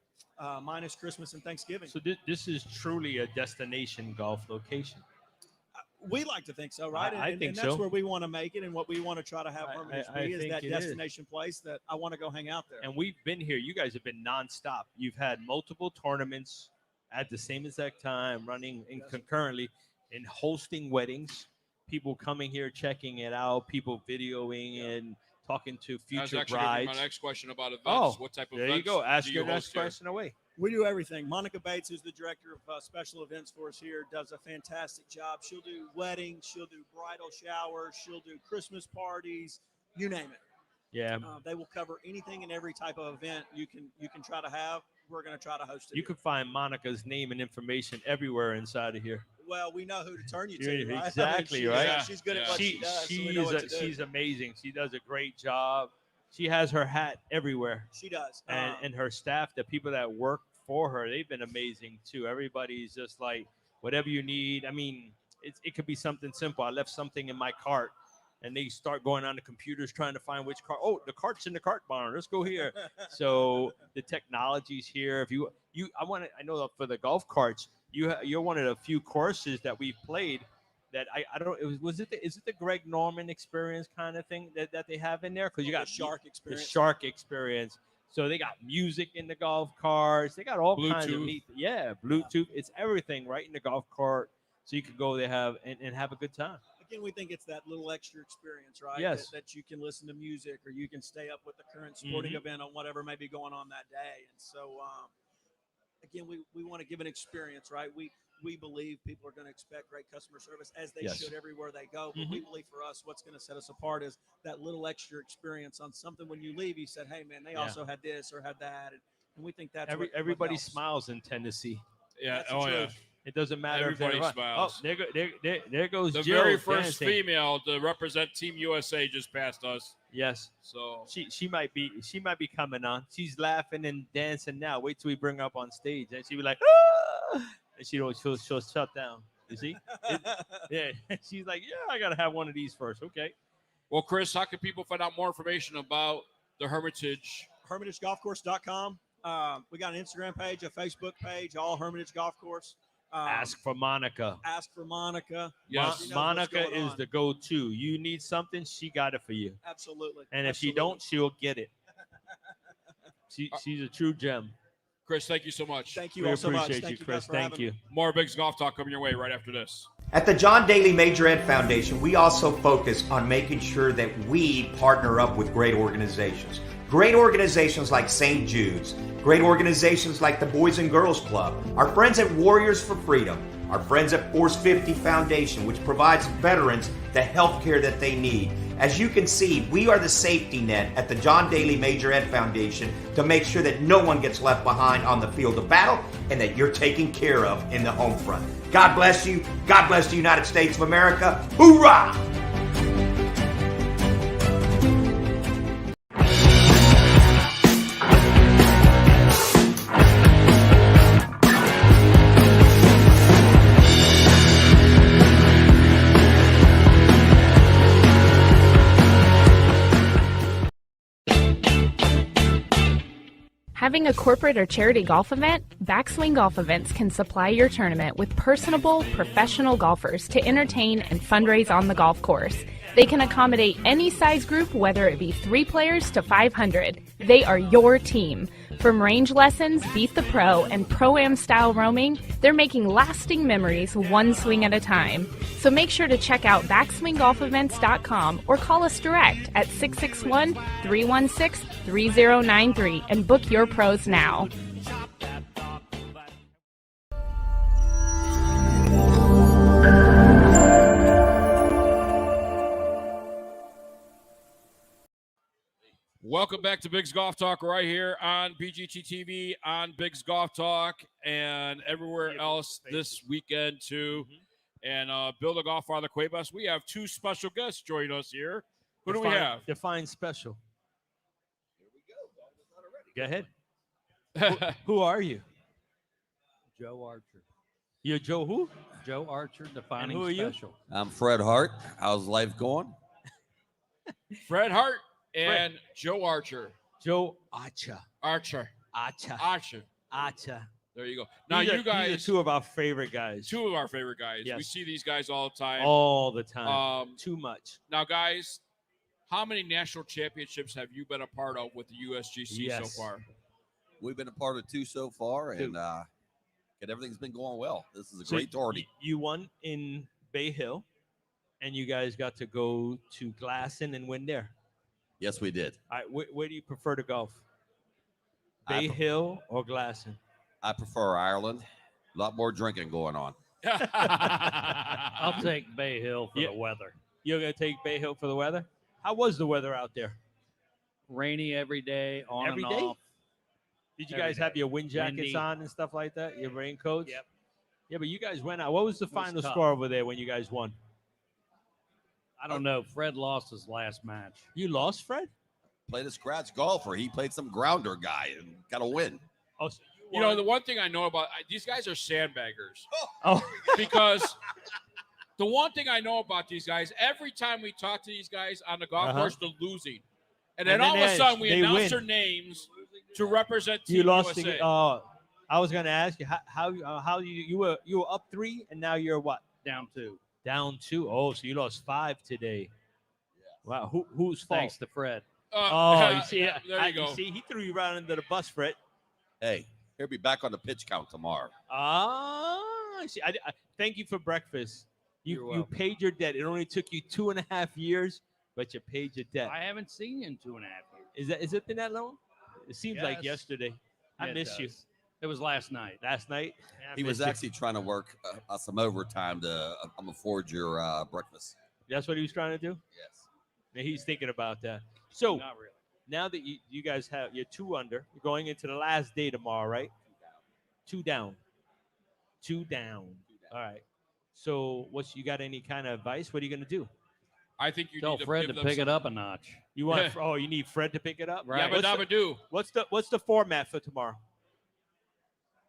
minus Christmas and Thanksgiving. So this is truly a destination golf location. We like to think so, right? I think and that's so. where we want to make it, and what we want to try to have Hermitage I be is think that it destination place that I want to go hang out there. And we've been here. You guys have been nonstop. You've had multiple tournaments at the same exact time, running concurrently, and hosting weddings. People coming here, checking it out. People videoing and talking to future That's actually brides. my next question about events. Oh, What type of there events you go. Ask do your you next host here? question away. We do everything. Monica Bates, who's the director of special events for us here, does a fantastic job. She'll do weddings, she'll do bridal showers, she'll do Christmas parties, you name it. Yeah. They will cover anything and every type of event you can try to have. We're going to try to host it. You can find Monica's name and information everywhere inside of here. Well, we know who to turn you to, right? Exactly, I mean, right? She's good at what she does. So we know what to do. She's amazing. She does a great job. She has her hat everywhere. She does. And her staff, the people that work for her, they've been amazing too. Everybody's just like, whatever you need. I mean, it could be something simple. I left something in my cart, and they start going on the computers trying to find which cart. Oh, the cart's in the cart barn. Let's go here. So the technology's here. If I know for the golf carts, you're one of the few courses that we've played that I don't. Is it the Greg Norman experience kind of thing that they have in there? Because you got the Shark experience. The Shark experience. So they got music in the golf carts. They got all kinds of neat. Yeah, Bluetooth. It's everything right in the golf cart. So you could go there and have a good time. Again, we think it's that little extra experience, right? Yes. That you can listen to music, or you can stay up with the current sporting event on whatever may be going on that day. And so, again, we want to give an experience, right? We believe people are going to expect great customer service, as they should everywhere they go. But we believe for us, what's going to set us apart is that little extra experience on something. When you leave, you said, hey, man, they also had this or had that. And we think that's everybody what smiles in Tennessee. Yeah. That's Yeah. It doesn't matter Everybody if smiles. Oh, there goes the Jill very first dancing. female to represent Team USA just passed us. Yes. So she might be coming on. She's laughing and dancing now. Wait till we bring her up on stage, and she'll be like, ah! And she'll shut down. You see? Yeah. She's like, yeah, I gotta have one of these first. Okay. Well, Chris, how can people find out more information about the Hermitage? HermitageGolfCourse.com. We got an Instagram page, a Facebook page, all Hermitage Golf Course. Ask for Monica. Ask for Monica. Yes. Monica is the go-to. You need something, she got it for you. Absolutely. And if she don't, she'll get it. She's a true gem. Chris, thank you so much. Thank you We all so much. appreciate Thank you, guys Chris. for Thank having you. me. More Bigg's Golf Talk coming your way right after this. At the John Daly Major Ed Foundation, we also focus on making sure that we partner up with great organizations. Great organizations like St. Jude's, great organizations like the Boys and Girls Club, our friends at Warriors for Freedom, our friends at Force 50 Foundation, which provides veterans the health care that they need. As you can see, we are the safety net at the John Daly Major Ed Foundation to make sure that no one gets left behind on the field of battle and that you're taken care of in the home front. God bless you. God bless the United States of America. Hoorah! Having a corporate or charity golf event? Backswing Golf Events can supply your tournament with personable, professional golfers to entertain and fundraise on the golf course. They can accommodate any size group, whether it be 3 players to 500. They are your team. From range lessons, Beat the Pro, and Pro-Am style roaming, they're making lasting memories one swing at a time. So make sure to check out backswinggolfevents.com or call us direct at 661-316-3093 and book your pros now. Welcome back to Bigg's Golf Talk right here on BGT TV, on Bigg's Golf Talk, and everywhere else this weekend too. And Bill the GolfFather Cuebas. We have 2 special guests joining us here. Who do we have? Define special. Go ahead. Who are you? Joe Archer. You're Joe who? Joe Archer, defining who are you? special. I'm Fred Hart. How's life going? Fred Hart and Joe Archer. Joe Archer. Archer. Archer. Archer. Archer. There you go. Now, These you guys. These are two of our favorite guys. Two of our favorite guys. Yes. We see these guys all the time. All the time. Too much. Now, guys, how many national championships have you been a part of with the USGC so far? We've been a part of 2 so far, and everything's been going well. This is a great tournament. You won in Bay Hill, and you guys got to go to Glasson and win there. Yes, we did. All right, where do you prefer to golf? Bay Hill or Glasson? I prefer Ireland. A lot more drinking going on. I'll take Bay Hill for the weather. You're going to take Bay Hill for the weather? How was the weather out there? Rainy every day, on Every and day? off. Did you Every guys have day. your wind jackets Windy. on and stuff like that? Your raincoats? Yep. Yeah, but you guys went out. What was the was final tough. score over there when you guys won? I don't know. Fred lost his last match. You lost, Fred? Played a scratch golfer. He played some grounder guy and got a win. Oh, so You know, the one thing I know about these guys are sandbaggers. Oh. Because the one thing I know about these guys, every time we talk to these guys on the golf course, they're losing. And then all of a sudden we announce win. their names to represent Team You lost USA. I was going to ask you how you were up 3 and now you're what? Down 2. Down 2. Oh, so you lost 5 today. Wow. Whose fault? Thanks to Fred. You see, there you go. See, he threw you right under the bus, Fred. Hey, he'll be back on the pitch count tomorrow. See, I thank you for breakfast. You're You welcome. paid your debt. It only took you 2.5 years, but you paid your debt. I haven't seen you in 2.5 years. Is it been that long? It seems like Yes. yesterday. I It miss you. does. It was last night. Last night? I He was miss you. actually trying to work some overtime to afford your breakfast. That's what he was trying to do? Yes. And he's thinking about that. So Not really. now that you guys you're 2 under, you're going into the last day tomorrow, right? 2 down. 2 down. All right. So you got any kind of advice? What are you going to do? I think you Tell need to Fred give to them pick some- it up a notch. You want? You need Fred to pick it up. Right. Yabba dabba do. What's the format for tomorrow?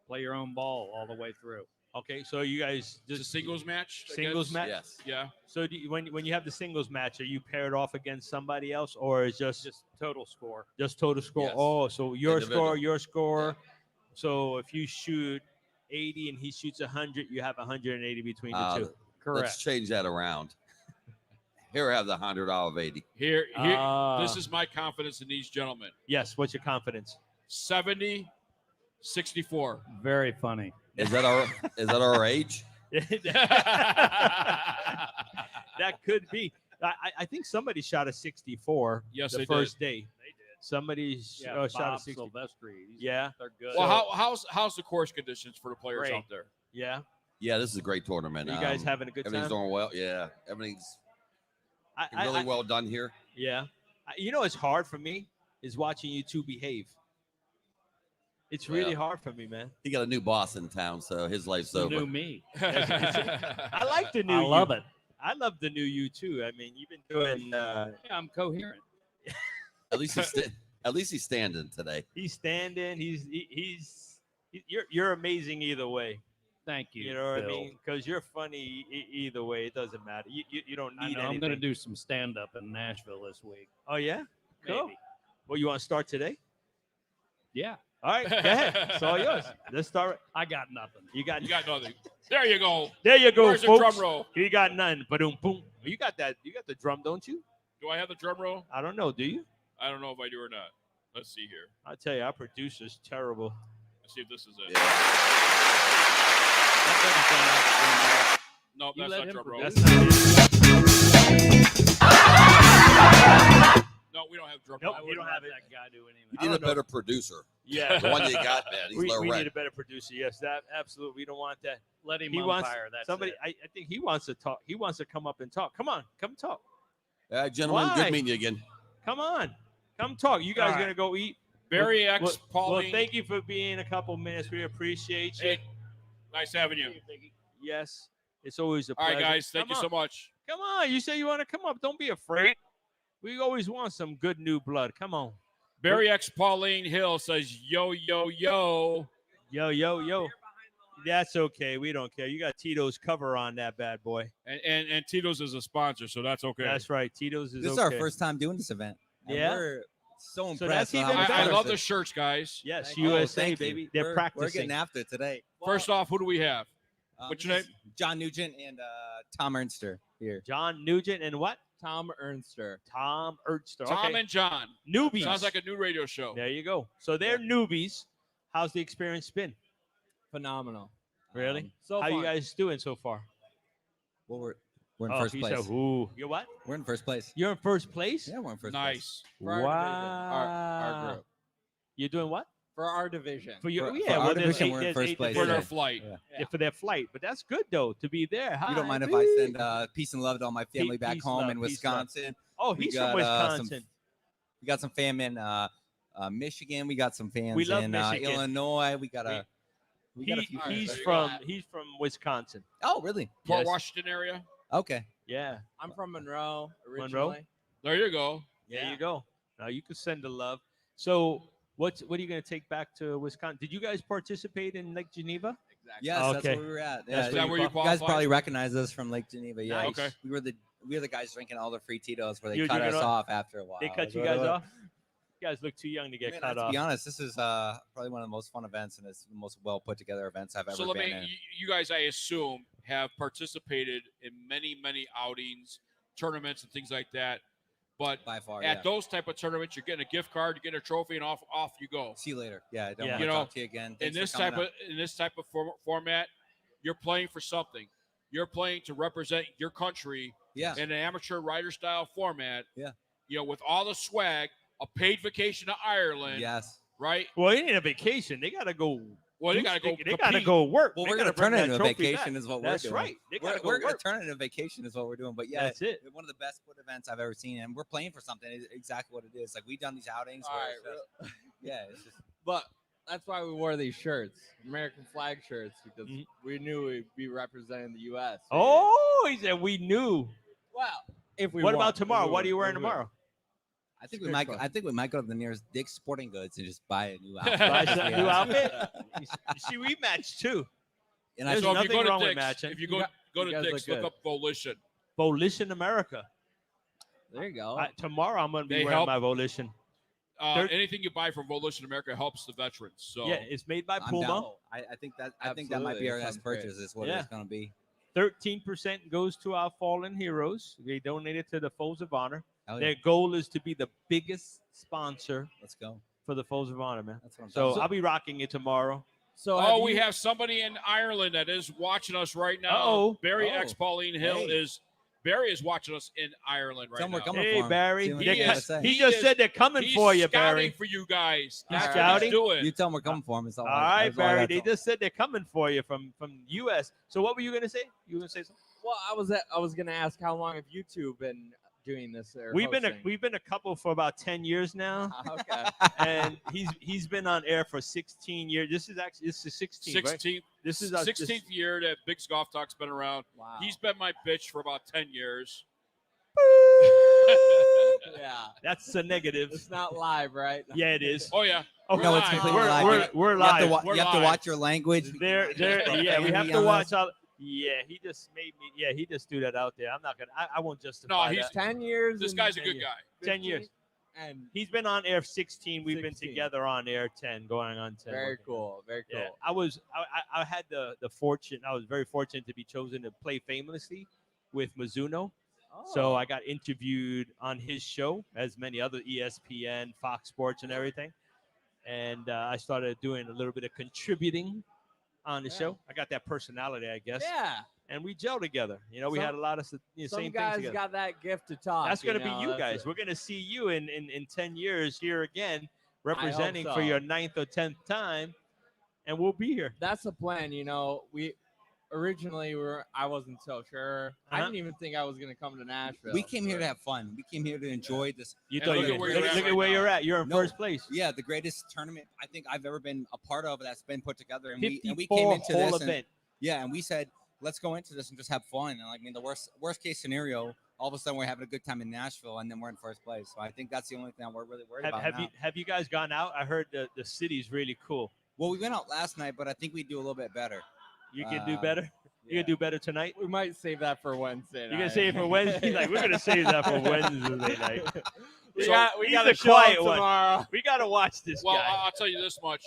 Play your own ball all the way through. Okay, so you guys It's a singles match. I Singles guess? match? Yes. Yeah. So when you have the singles match, are you paired off against somebody else, or is just Total score. total score? Yes. Oh, so your Individual. score. So if you shoot 80 and he shoots 100, you have 180 between the two. Let's Correct. change that around. Here, I have the 100 out of 80. Here, Ah. this is my confidence in these gentlemen. Yes. What's your confidence? 70, 64. Very funny. Is that our age? That could be. I think somebody shot a 64. Yes, the they first did. day. They did. Somebody Yeah, shot a Bob 60. Silvestri. Yeah. They're good. Well, how's the course conditions for the players Great. out there? Yeah. Yeah, this is a great tournament. You guys having a good everything's time? doing well. Yeah, everything's I- really I- well done here. Yeah. You know, it's hard for me is watching you two behave. It's really Well, hard for me, man. He got a new boss in town, so his life's The over. new me. I like the new I love you. it. I love the new you too. I mean, you've been doing. Yeah, I'm coherent. At least he's standing today. He's standing. You're amazing either way. Thank you. You know what I Bill. mean? Because you're funny either way. It doesn't matter. You don't I need know, anything. I'm going to do some stand up in Nashville this week. Oh yeah. Cool. Maybe. Well, you want to start today? Yeah. All right. Go ahead. It's all yours. Let's start. I got nothing. You got nothing. There you go. There you go, Where's the folks. drum roll? You got none. Boom, boom. You got that. You got the drum, don't you? Do I have the drum roll? I don't know. Do you? I don't know if I do or not. Let's see here. I tell you, our producer's terrible. Let's see if this is it. No, You that's let not him drum roll. That's not it. No, we don't have drum Nope, roll. you don't have it. That guy do anything. We need a better producer. Yeah. The one you got, man. He's we low we rent. need a better producer. Yes, that absolutely. We don't want that. Let him He wants umpire. That's somebody. it. I think he wants to talk. He wants to come up and talk. Come on, come talk. Gentlemen, Why? good meeting you again. Come on, come talk. You guys All right. gonna go eat? Barry X, Well, Pauline. thank you for being a couple minutes. We appreciate you. Hey, nice having you. Yes, it's always a All pleasure. right, guys. Thank Come you so on. much. Come on, you say you want to come up. Don't be afraid. We always want some good new blood. Come on. Barry X Pauline Hill says, yo, yo, yo. Yo, yo, yo. That's okay. We don't care. You got Tito's cover on that bad boy. And Tito's is a sponsor, so that's okay. That's right. Tito's is This is our first time doing this event. And Yeah. we're so So impressed. that's with how even much I better. love interest. the shirts, guys. Yes, Thank you. USA, Thank you. baby. They're We're practicing. getting after it today. First off, who do we have? What's your This name? is John Nugent and Tom Ernster here. John Nugent and what? Tom Ernster. Tom Ernster. Tom Okay. and John. Newbies. Sounds like a new radio show. There you go. So they're newbies. How's the experience been? Phenomenal. Really? So How you fun. guys doing so far? Well, we're in Oh, first he place. said, ooh. You're what? We're in first place. You're in first place? Yeah, we're in first place. Nice. For our division, our group. You're doing what? For our division. For your For yeah, our well, there's division, eight- we're in there's first eight place. For their divisions. flight. Yeah. Yeah, for their flight. But that's good though to be there. You Hi, don't mind if woo. I send peace and love to all my family back Peace, home love, in peace, love. Wisconsin. Oh, We he's got, from some- Wisconsin. We got some fam in Michigan. We got some fans We love in Michigan. Illinois. We got a few he's fans. from Wisconsin. Oh, really? Port Yes. Washington area. Okay. Yeah. I'm from Monroe originally. Monroe? There you go. There you go. Now you can send the love. So what are you going to take back to Wisconsin? Did you guys participate in Lake Geneva? Exactly. Yes, that's Okay. where we were at. That's Yeah, where you guys qualified? probably recognize us from Lake Geneva. Yeah. Nice. Okay. We were the guys drinking all the free Tito's where they You were cut us drinking all- off after a while. They cut you guys off? You guys look too young to get Man, cut to off. be honest, this is probably one of the most fun events and it's the most well put together events I've ever So let been me, in. you guys, I assume, have participated in many outings, tournaments, and things like that. But By far, at yeah. those type of tournaments, you're getting a gift card, you're getting a trophy, and off you go. See you later. Yeah, I don't Yeah. want You to know, talk to you again. In Thanks for this coming type up. of format, you're playing for something. You're playing to represent your country Yeah. in an amateur rider style format. Yeah. You know, with all the swag, a paid vacation to Ireland. Yes. Right. Well, it ain't a vacation. They got to go. Well, they gotta go They got to compete. go work. Well, They we're gotta going to turn bring it that into a trophy vacation back. is what That's we're doing. right. They gotta go We're going to work. turn it into a vacation is what we're doing. But yeah, That's it. one of the best put events I've ever seen. And we're playing for something. It's exactly what it is. Like we've done these outings. All Where right, it's just, yeah, it's just But that's why we wore these shirts, American flag shirts, because we knew we'd be representing the U.S. Oh, he said we knew. Well, if we What won, about tomorrow? if we What are you won, wearing if we won. tomorrow? I think we might. I think we might go to the nearest Dick's Sporting Goods and just buy a new outfit. Buy to some be new honest. outfit? You see, we match too. And There's So if you nothing go to wrong with Dick's, matching. if you go You to guys look Dick's, look good. up Volition. Volition America. There you go. Tomorrow I'm going to be They wearing help. my Volition. Anything you buy from Volition America helps the veterans. So Yeah, it's made by I'm Puma. down. I think that might be our Absolutely. next Sounds great. purchase. Is what Yeah. it's going to be. 13% goes to our fallen heroes. They donate it to the Foes of Honor. Hell Their yeah. goal is to be the biggest sponsor Let's go. for the Foes of Honor, man. That's what I'm So talking I'll be rocking it tomorrow. So Oh, we you- have somebody in Ireland that is watching us right now. Uh-oh. Barry Oh. X Pauline Hill Hey. is Barry is watching us in Ireland right Tell 'em we're now. coming Hey, for 'em. Barry. See what They're he He has co- to say. he He just is- said they're coming He's for you, scouting Barry. for you guys. He's That's what scouting? he's doing. You tell them we're coming for him. All right, that's all I Barry. gotta They tell 'em. just said they're coming for you from U.S. So what were you gonna say? You were gonna say something? well, I was gonna ask how long have you two been doing this? Or We've been a couple for about 10 years now, okay. and he's been on air for 16 years. This is 16. Right? 16th, This is our 16th year that Bigg's Golf Talk's been around. Wow. He's been my bitch for about 10 years. Yeah. That's a negative. It's not live, right? Yeah, it is. Oh yeah. Okay. No, it's live. completely We're- live. we're- we're You have to live. wa- you have to We're watch your language. There, yeah, we have Family to on watch this. out. Yeah, he just made me. Yeah, he just threw that out there. I'm not gonna. I won't justify No, he's that. 10 years. This and guy's a 10 good years. guy. 10 years. And He's been on air 16. We've been 16. together on air 10, going on 10. very cool. Very cool. Yeah, I had the fortune. I was very fortunate to be chosen to play famously with Mizuno. So Oh. I got interviewed on his show, as many other ESPN, Fox Sports, and everything. And I started doing a little bit of contributing on the Yeah. show. I got that personality, I guess. Yeah. And we gel together. You know, we Some- had a lot of Some same things guys together. got that gift to talk. That's going to know, be you that's guys. it. We're going to see you in 10 years here again, representing for so. your 9th or 10th time, and we'll be here. That's the plan. You know, we originally I wasn't so sure. I Uh-huh. didn't even think I was going to come to Nashville. We came here to have fun. We came here to enjoy this. You And thought look you at where look, you're at look at right where now. you're at. You're in No. first place. Yeah, the greatest tournament I think I've ever been a part of that's been put together. And we 54 came into whole this and, event. yeah, and we said let's go into this and just have fun. And I mean, the worst case scenario all of a sudden we're having a good time in Nashville, and then we're in first place. So I think that's the only thing we're really worried about now. Have you guys gone out? I heard the city's really cool. Well, we went out last night, but I think we do a little bit better. You can do better? You can do better tonight? We might save that for Wednesday night. You're going to save it for Wednesday? Like, we're going to save that for Wednesday night. We got a quiet one tomorrow. We got to watch this guy. Well, I'll tell you this much.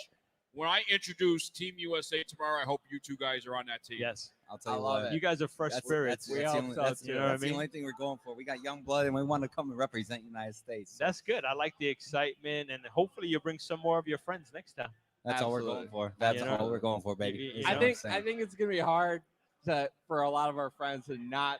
When I introduce Team USA tomorrow, I hope you two guys are on that team. Yes. I'll tell you what. You guys are fresh spirits. That's the only thing we're going for. We got young blood, and we want to come and represent the United States. So. That's good. I like the excitement, and hopefully you'll bring some more of your friends next time. That's all we're going for. That's all we're going for, baby. I think it's going to be hard for a lot of our friends to not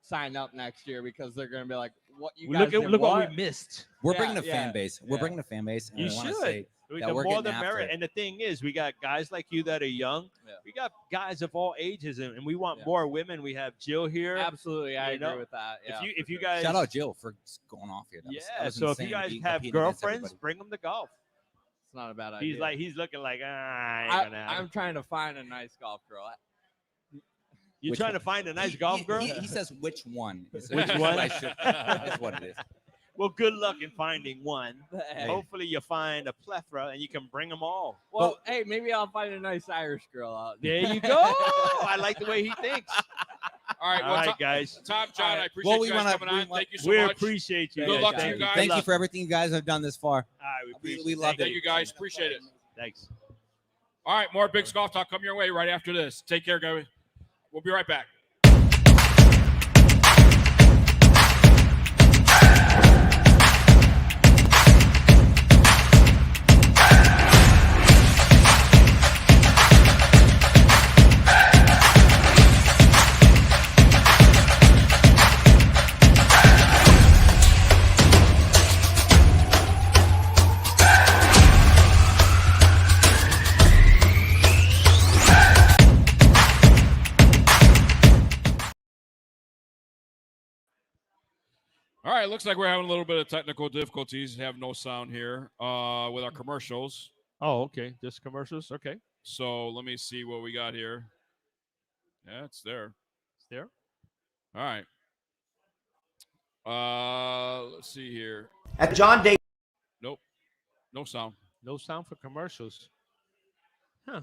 sign up next year because they're going to be like, "What you guys look what we missed." We're bringing a fan base. We're bringing a fan base. And You I wanna should. say The that we're more getting the after merrier. it. And the thing is, we got guys like you that are young. Yeah. We got guys of all ages, and we want more women. We have Jill here. Absolutely, I You know, agree with that. Yeah, if you guys Shout out Jill for going off here. That was so if insane you guys being have competing against girlfriends, everybody. bring them to golf. It's not a bad idea. He's looking like I ain't gonna have I'm it. trying to find a nice golf girl. You're trying to find a nice golf girl. He says which one? Which one? That's what it is. Well, good luck in finding one. Hey. Hopefully, you find a plethora and you can bring them all. Well, hey, maybe I'll find a nice Irish girl out. There you go. I like the way he thinks. All right, All right, guys. Tom, John, I appreciate you guys coming on. Thank you so We much. appreciate you. Good guys. luck to you guys. Thank you for everything you guys have done this far. All right, we appreciate we love it. Thank you guys. Appreciate it. Thanks. All right, more Biggs Golf Talk coming your way right after this. Take care, guys. We'll be right back. All right, looks like we're having a little bit of technical difficulties. Have no sound here with our commercials. Oh, okay. Just commercials. Okay. So let me see what we got here. Yeah, it's there. It's there. All right. Let's see here. At John Day. Nope. No sound. No sound for commercials. Huh.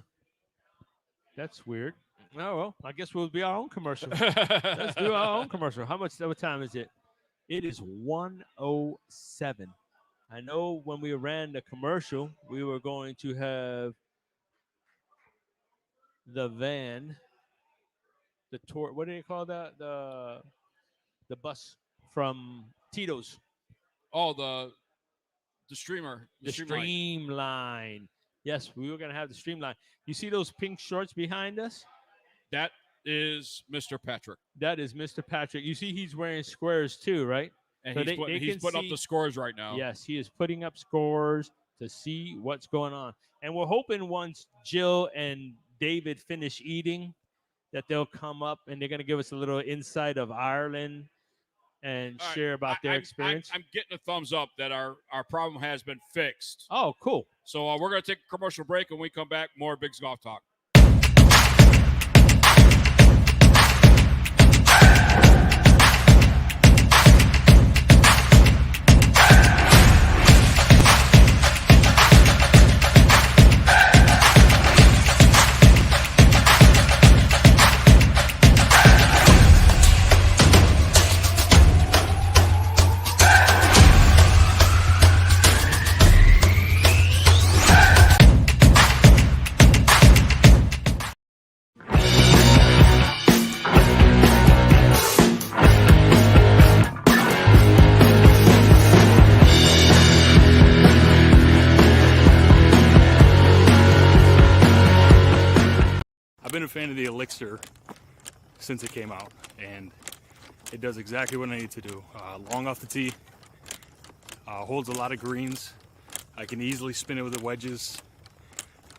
That's weird. Oh, well, I guess we'll be our own commercial. Let's do our own commercial. What time is it? It is 1:07. I know when we ran the commercial, we were going to have the van, the tour. What do you call that? The bus from Tito's. Oh, the streamer. The streamline. Yes, we were going to have the streamline. You see those pink shorts behind us? That is Mr. Patrick. That is Mr. Patrick. You see he's wearing squares too, right? And So he's putting up the scores right now. Yes, he is putting up scores to see what's going on. And we're hoping once Jill and David finish eating that they'll come up and they're going to give us a little insight of Ireland and All right, share about their experience. I'm getting a thumbs up that our problem has been fixed. Oh, cool. So we're going to take a commercial break. And when we come back, more Biggs Golf Talk. I've been a fan of the Elixir since it came out, and it does exactly what I need to do. Long off the tee, holds a lot of greens. I can easily spin it with the wedges.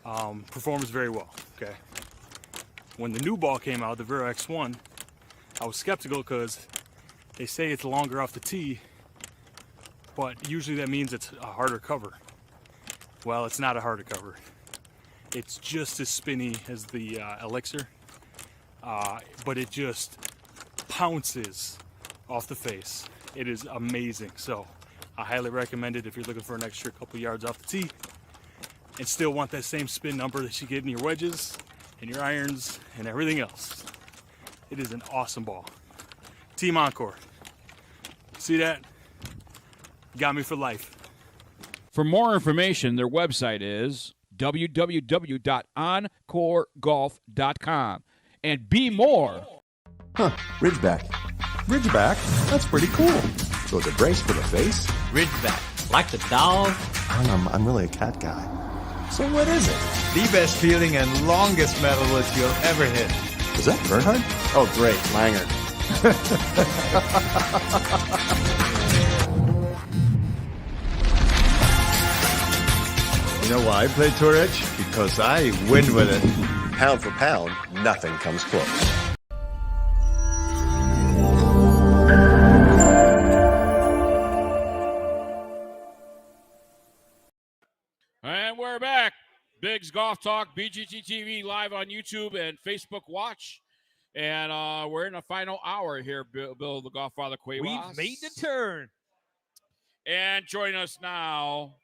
Performs very well, okay? When the new ball came out, the Vero X1, I was skeptical because they say it's longer off the tee, but usually that means it's a harder cover. Well, it's not a harder cover. It's just as spinny as the Elixir, but it just pounces off the face. It is amazing. So I highly recommend it if you're looking for an extra couple yards off the tee and still want that same spin number that you get in your wedges and your irons and everything else. It is an awesome ball. Team Encore. See that? Got me for life. For more information, their website is www.encoregolf.com. And be more. Huh, Ridgeback. Ridgeback? That's pretty cool. So it's a brace for the face? Ridgeback. Like the dog? I'm really a cat guy. So what is it? The best feeling and longest metalwood you'll ever hit. Is that Bernhard? Oh, great. Langer. You know why I play Tour Edge? Because I win with it. Pound for pound, nothing comes close. And we're back. Bigg's Golf Talk, BGT TV, live on YouTube and Facebook Watch. And we're in the final hour here, Bill the GolfFather Cuebas. We've made the turn. And joining us now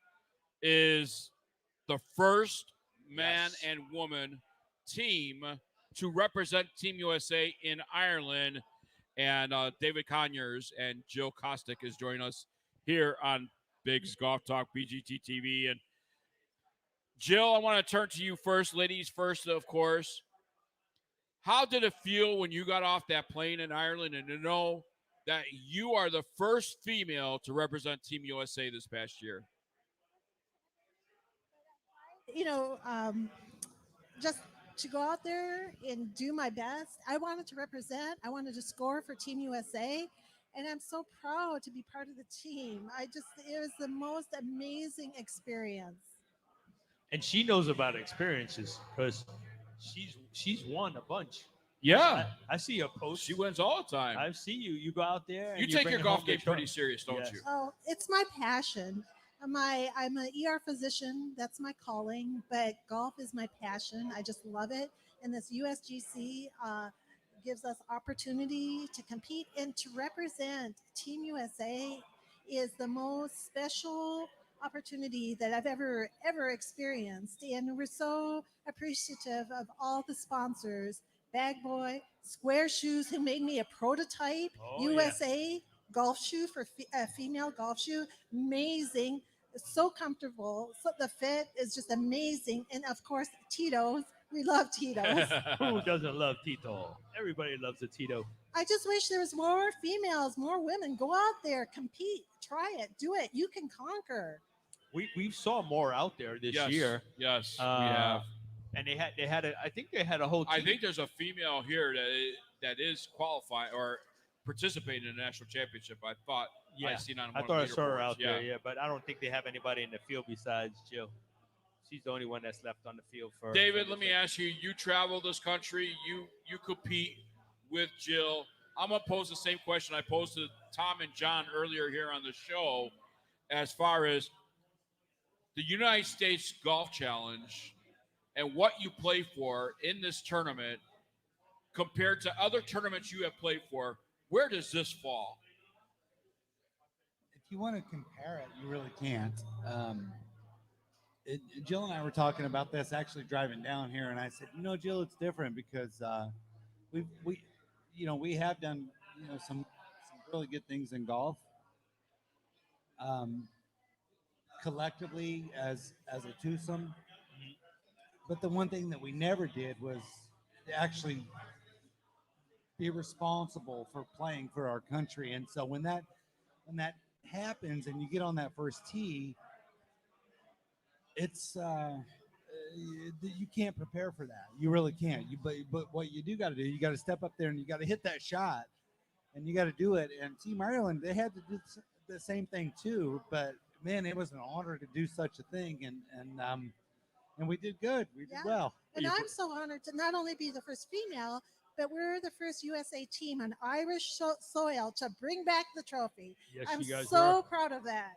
is the first man and woman team to represent Team USA in Ireland. And David Conyers and Jill Kostick is joining us here on Bigg's Golf Talk, BGT TV. And Jill, I want to turn to you first. Ladies first, of course. How did it feel when you got off that plane in Ireland and to know that you are the first female to represent Team USA this past year? You know, just to go out there and do my best. I wanted to represent. I wanted to score for Team USA. And I'm so proud to be part of the team. It was the most amazing experience. And she knows about experiences because she's won a bunch. Yeah. I see a post. She wins all the time. I see you. You go out there. You And take bring your home golf the game pretty serious, don't you? Oh, it's my passion. I'm an ER physician. That's my calling, but golf is my passion. I just love it. And this USGC gives us opportunity to compete and to represent Team USA is the most special opportunity that I've ever experienced. And we're so appreciative of all the sponsors, Bag Boy, Square Shoes, who made me a prototype USA golf shoe for a female golf shoe. Amazing. It's so comfortable. So the fit is just amazing. And of course, Tito's. We love Tito's. Who doesn't love Tito? Everybody loves a Tito. I just wish there was more females, more women. Go out there, compete, try it, do it. You can conquer. We saw more out there this Yes. year. Yes, we have. And they had I think they had a whole team. I think there's a female here that is qualifying or participating in the national championship. I thought I seen on one I thought I of the saw her leaderboards. out there, yeah, but I don't think they have anybody in the field besides Jill. She's the only one that's left on the field for David, let me ask you, you travel this country, you compete with Jill. I'm going to pose the same question I posed to Tom and John earlier here on the show as far as the United States Golf Challenge and what you play for in this tournament compared to other tournaments you have played for. Where does this fall? If you want to compare it, you really can't. Jill and I were talking about this actually driving down here, and I said, Jill, it's different because we have done some really good things in golf. Collectively as a twosome, but the one thing that we never did was actually be responsible for playing for our country. And so when that happens and you get on that first tee, it's you can't prepare for that. You really can't. But what you do got to do, you got to step up there and you got to hit that shot, and you got to do it. And Team Ireland, they had to do the same thing too. But man, it was an honor to do such a thing, and we did good. We did well. And I'm so honored to not only be the first female, but we're the first USA team on Irish soil to bring back the trophy. Yes, I'm you guys so were. proud of that.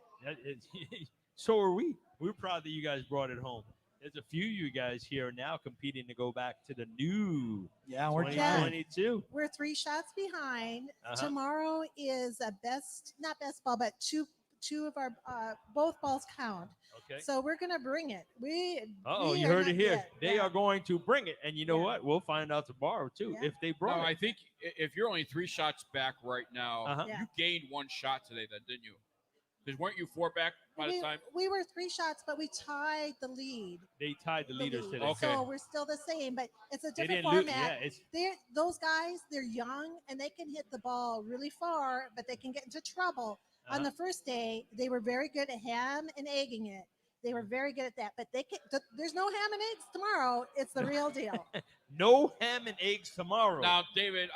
So are we. We're proud that you guys brought it home. There's a few of you guys here now competing to go back to the new we're 2022. We're 3 shots behind. Uh-huh. Tomorrow is not best ball, but two of our both balls count. Okay. So we're gonna bring it. You are heard not it here. yet. They are going to bring it, and you know what? We'll find out tomorrow too if they brought No, it. I think if you're only 3 shots back right now, Uh-huh. you gained 1 shot today, then didn't you? Because weren't you 4 back by the time? We were 3 shots, but we tied the lead. They tied the leaders today. Okay. So we're still the same, but it's a They different didn't lose- format. yeah, Those guys, they're young and they can hit the ball really far, but they can get into trouble. On the first day, they were very good at ham and egging it. They were very good at that, but there's no ham and eggs tomorrow. It's the real deal. No ham and eggs tomorrow. Now, David,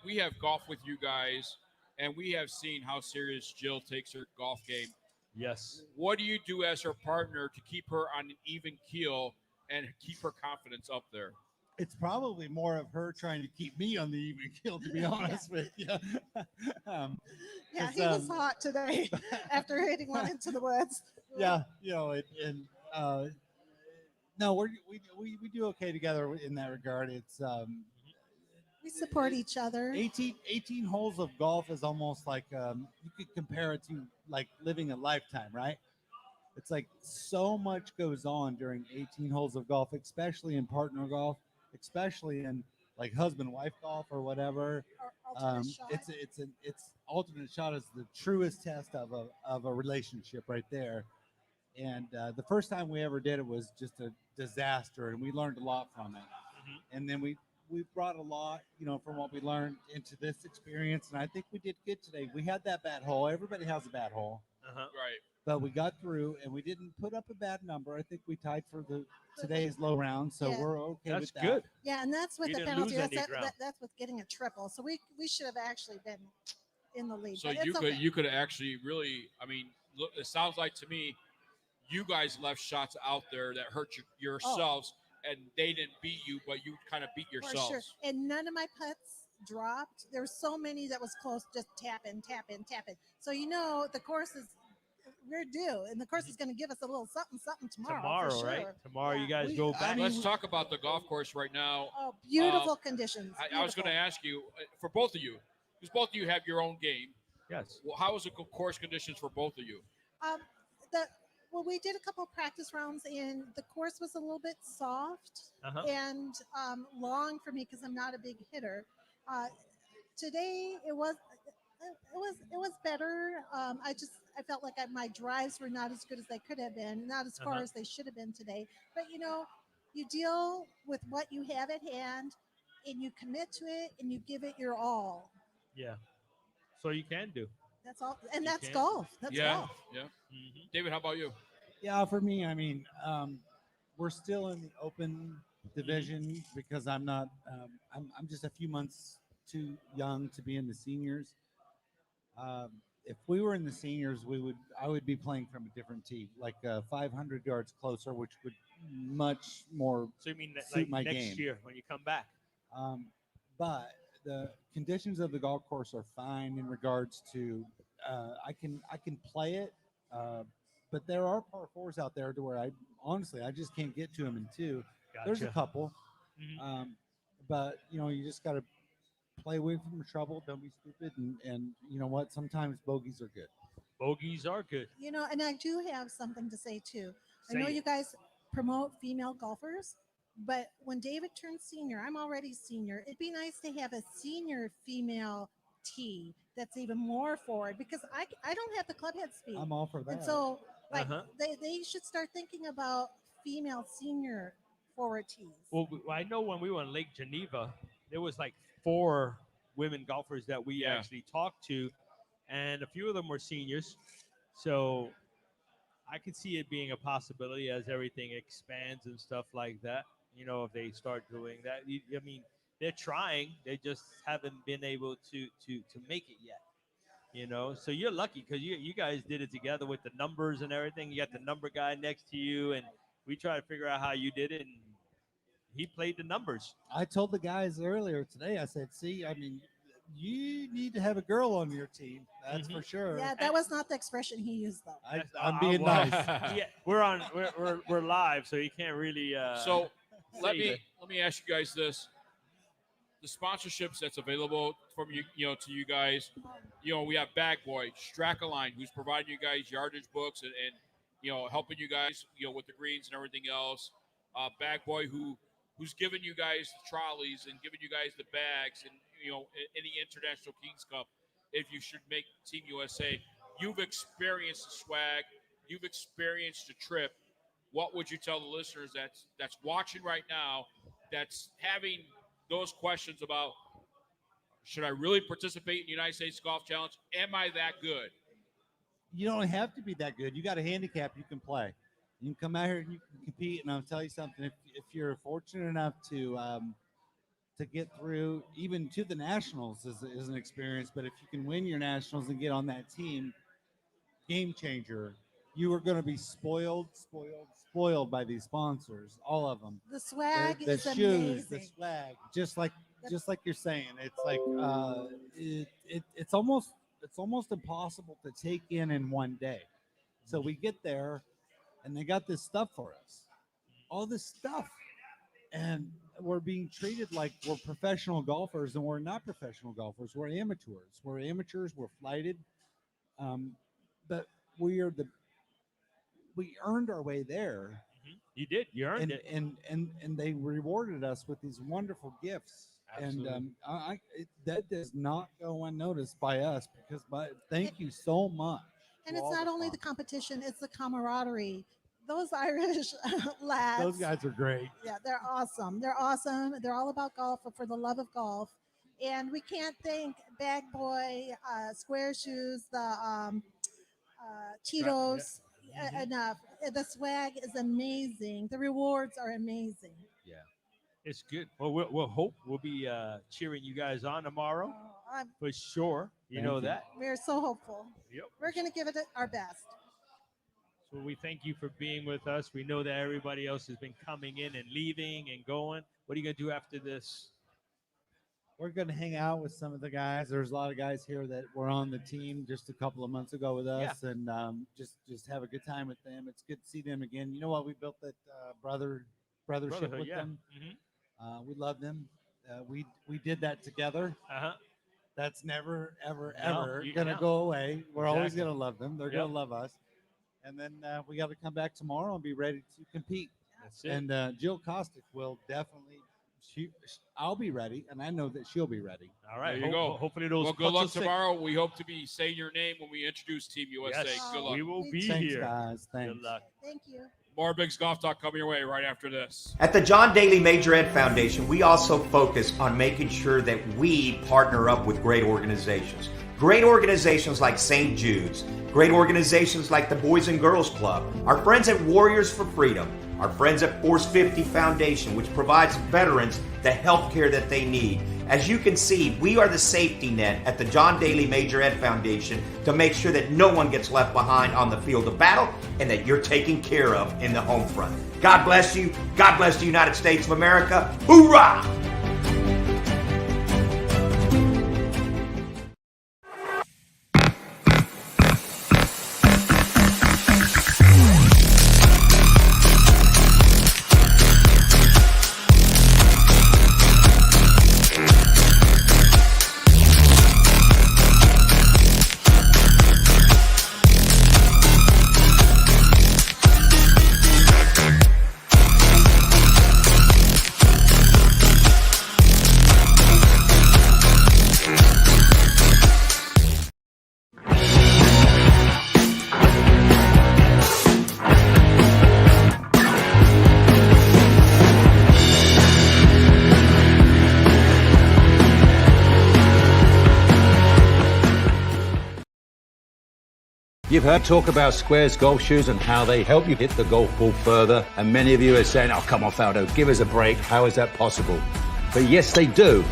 we have golf with you guys, and we have seen how serious Jill takes her golf game. Yes. What do you do as her partner to keep her on an even keel and keep her confidence up there? It's probably more of her trying to keep me on the even keel, to be honest with you. Yeah, he was hot today after hitting one into the woods. Yeah, no, we do okay together in that regard. It's we support each other. 18 holes of golf is almost like you could compare it to like living a lifetime, right? It's like so much goes on during 18 holes of golf, especially in partner golf, especially in like husband-wife golf or whatever. It's alternate shot is the truest test of a relationship right there. And the first time we ever did it was just a disaster, and we learned a lot from it. And then we brought a lot, from what we learned into this experience, and I think we did good today. We had that bad hole. Everybody has a bad hole. Right. But we got through, and we didn't put up a bad number. I think we tied for today's low round, so we're okay with that. That's good. Yeah, and that's with You the didn't penalty. lose any ground. That's with getting a triple. So we should have actually been in the lead. So but you it's could okay. you could actually really, look, it sounds like to me, you guys left shots out there that hurt yourselves, and they didn't beat you, but you kind of beat For yourselves. sure. And none of my putts dropped. There were so many that was close, just tap in, tap in, tap in. So the course is we're due, and the course is going to give us a little something tomorrow. For sure. Right? Tomorrow you guys go back. Let's talk about the golf course right now. Oh, beautiful conditions. I was going to ask you, for both of you, because both of you have your own game. Yes. Well, how was the course conditions for both of you? Well, we did a couple of practice rounds, and the course was a little bit soft and long for me because I'm not a big hitter. Today it was better. I felt like my drives were not as good as they could have been, not as far as they should have been today. But you deal with what you have at hand, and you commit to it, and you give it your all. Yeah. So you can do. That's all, and that's golf. That's golf. Yeah. David, how about you? Yeah, for me, we're still in the open division because I'm not. I'm just a few months too young to be in the seniors. If we were in the seniors, I would be playing from a different tee, like 500 yards closer, which would much more. So you mean suit like my next game. year when you come back? But the conditions of the golf course are fine in regards to I can play it, but there are par fours out there to where I just can't get to them in 2. Gotcha. There's a couple, but you just got to play away from trouble. Don't be stupid, and you know what? Sometimes bogeys are good. Bogeys are good. And I do have something to say too. I Say know it. you guys promote female golfers, but when David turns senior, I'm already senior. It'd be nice to have a senior female tee that's even more forward because I don't have the club head speed. I'm all for that. And so they should start thinking about female senior forward tees. Well, I know when we were in Lake Geneva, there was like 4 women golfers that we actually talked to, and a few of them were seniors. So I could see it being a possibility as everything expands and stuff like that. If they start doing that, they're trying. They just haven't been able to make it yet. So you're lucky because you guys did it together with the numbers and everything. You got the number guy next to you, and we tried to figure out how you did it, and he played the numbers. I told the guys earlier today, I said, see, you need to have a girl on your team. That's for sure. Yeah, that was not the expression he used though. I'm being nice. Yeah, we're live, so you can't really. So let me ask you guys this: the sponsorships that's available from you, to you guys. We have Bag Boy, Strackaline, who's providing you guys yardage books and helping you guys with the greens and everything else. Bag Boy, who's giving you guys the trolleys and giving you guys the bags and any International Kings Cup. If you should make Team USA, you've experienced the swag, you've experienced the trip. What would you tell the listeners that's watching right now, that's having those questions about, should I really participate in the United States Golf Challenge? Am I that good? You don't have to be that good. You got a handicap, you can play. You can come out here and you can compete. And I'll tell you something: if you're fortunate enough to get through even to the nationals is an experience. But if you can win your nationals and get on that team, game changer. You are going to be spoiled by these sponsors, all of them. The swag the is shoes, amazing. the swag, just like you're saying. It's like it's almost impossible to take in one day. So we get there, and they got this stuff for us, all this stuff, and we're being treated like we're professional golfers, and we're not professional golfers. We're amateurs. We're flighted, but we earned our way there. You did. You earned it. And they rewarded us with these wonderful gifts. Absolutely. And that does not go unnoticed by us thank you so much. And it's not only the competition, it's the camaraderie. Those Irish lads. Those guys are great. Yeah, they're awesome. They're awesome. They're all about golf, for the love of golf. And we can't thank Bag Boy, Square Shoes, the Cheetos enough. The swag is amazing. The rewards are amazing. Yeah, it's good. Well, we'll be cheering you guys on tomorrow for sure. You know that. We're so hopeful. Yep. We're going to give it our best. So we thank you for being with us. We know that everybody else has been coming in and leaving and going. What are you going to do after this? We're going to hang out with some of the guys. There's a lot of guys here that were on the team just a couple of months ago with us, and just have a good time with them. It's good to see them again. You know what? We built that brothership with them. Mm-hmm. We love them. We did that together. That's never, ever, ever going to go away. We're always going to love them. They're going to love us. And then we got to come back tomorrow and be ready to compete. That's it. And Jill Kostick will definitely. I'll be ready, and I know that she'll be ready. All right. There you go. Hopefully those. Well, good luck tomorrow. We hope to be saying your name when we introduce Team USA. Yes, Good luck. we will be Thanks, here. guys. Thanks. Good luck. Thank you. More Bigg's Golf Talk coming your way right after this. At the John Daly Major Ed Foundation, we also focus on making sure that we partner up with great organizations. Great organizations like St. Jude's, great organizations like the Boys and Girls Club, our friends at Warriors for Freedom, our friends at Force 50 Foundation, which provides veterans the health care that they need. As you can see, we are the safety net at the John Daly Major Ed Foundation to make sure that no one gets left behind on the field of battle and that you're taken care of in the home front. God bless you. God bless the United States of America. Hoorah! You've heard talk about Squares golf shoes and how they help you hit the golf ball further. And many of you are saying, oh, come on, Faldo, give us a break. How is that possible? But yes, they do.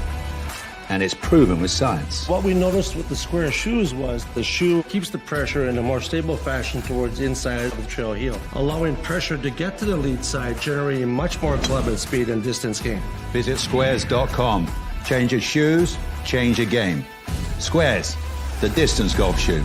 And it's proven with science. What we noticed with the Square shoes was the shoe keeps the pressure in a more stable fashion towards inside of the trail heel, allowing pressure to get to the lead side, generating much more club and speed and distance gain. Visit squares.com. Change your shoes, change your game. Squares, the distance golf shoe.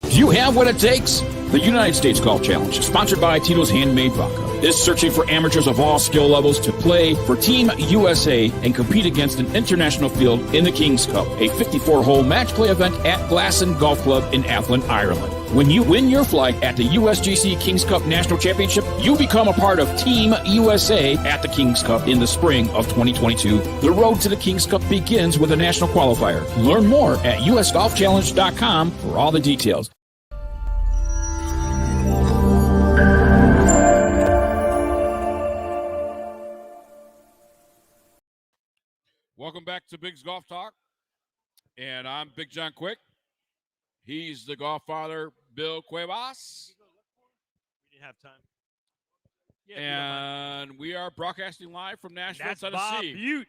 Do you have what it takes? The United States Golf Challenge, sponsored by Tito's Handmade Vodka, is searching for amateurs of all skill levels to play for Team USA and compete against an international field in the King's Cup, a 54-hole match play event at Glasson Golf Club in Athlone, Ireland. When you win your flag at the USGC King's Cup National Championship, you become a part of Team USA at the King's Cup in the spring of 2022. The road to the King's Cup begins with a national qualifier. Learn more at usgolfchallenge.com for all the details. Welcome back to Bigg's Golf Talk, and I'm Big John Quick. He's the GolfFather, Bill Cuebas. We didn't have time. And we are broadcasting live from Nashville, That's Tennessee. Bob Butte.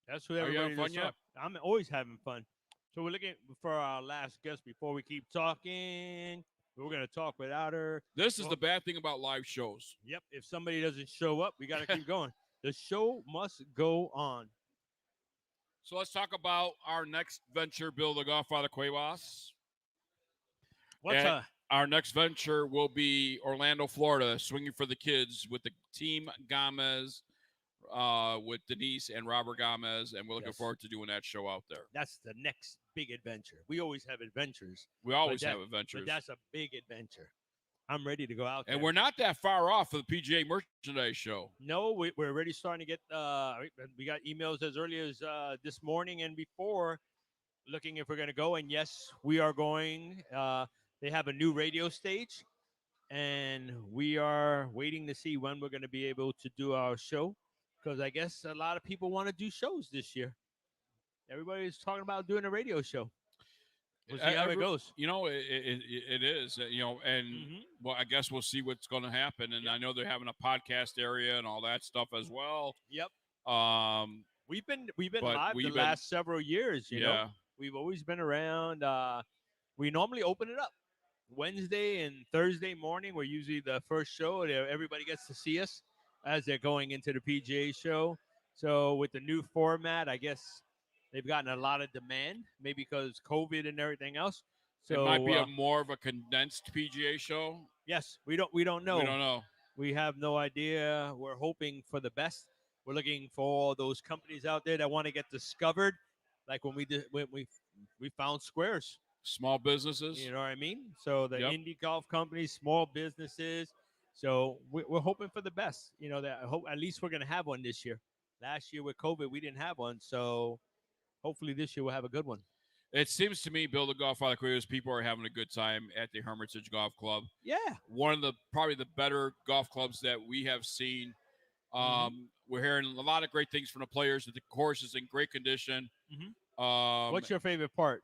That's what Are you everybody having fun just saw. yet? I'm always having fun. So we're looking for our last guest before we keep talking. We're going to talk without her. This is the bad thing about live shows. Yep. If somebody doesn't show up, we got to keep going. The show must go on. So let's talk about our next venture, Bill, the GolfFather Cuevas. Our next venture will be Orlando, Florida, swinging for the kids with the Team Gomez, with Denise and Robert Gomez, and we're looking forward to doing that show out there. That's the next big adventure. We always have adventures. We always have adventures. But that's a big adventure. I'm ready to go out there. And we're not that far off of the PGA Merchandise Show. No, we're already starting to get we got emails as early as this morning and before looking if we're going to go. And yes, we are going. They have a new radio stage, and we are waiting to see when we're going to be able to do our show, because I guess a lot of people want to do shows this year. Everybody's talking about doing a radio show. We'll see how it goes. You know, it is, you know, and well, I guess we'll see what's going to happen. And I know they're having a podcast area and all that stuff as well. Yep. We've been live the last several years. You know, we've always been around. We normally open it up Wednesday and Thursday morning. We're usually the first show. Everybody gets to see us as they're going into the PGA show. So with the new format, I guess they've gotten a lot of demand, maybe because COVID and everything else. So it might be more of a condensed PGA show. Yes, we don't know. We don't know. We have no idea. We're hoping for the best. We're looking for all those companies out there that want to get discovered, like when we found Squares. Small businesses. You know what I mean? So the indie golf companies, small businesses. So we're hoping for the best. You know, that I hope at least we're going to have one this year. Last year with COVID, we didn't have one. So hopefully this year we'll have a good one. It seems to me, Bill, the GolfFather Cuevas, people are having a good time at the Hermitage Golf Club. Yeah. One of the probably the better golf clubs that we have seen. We're hearing a lot of great things from the players. That the course is in great condition. What's your favorite part?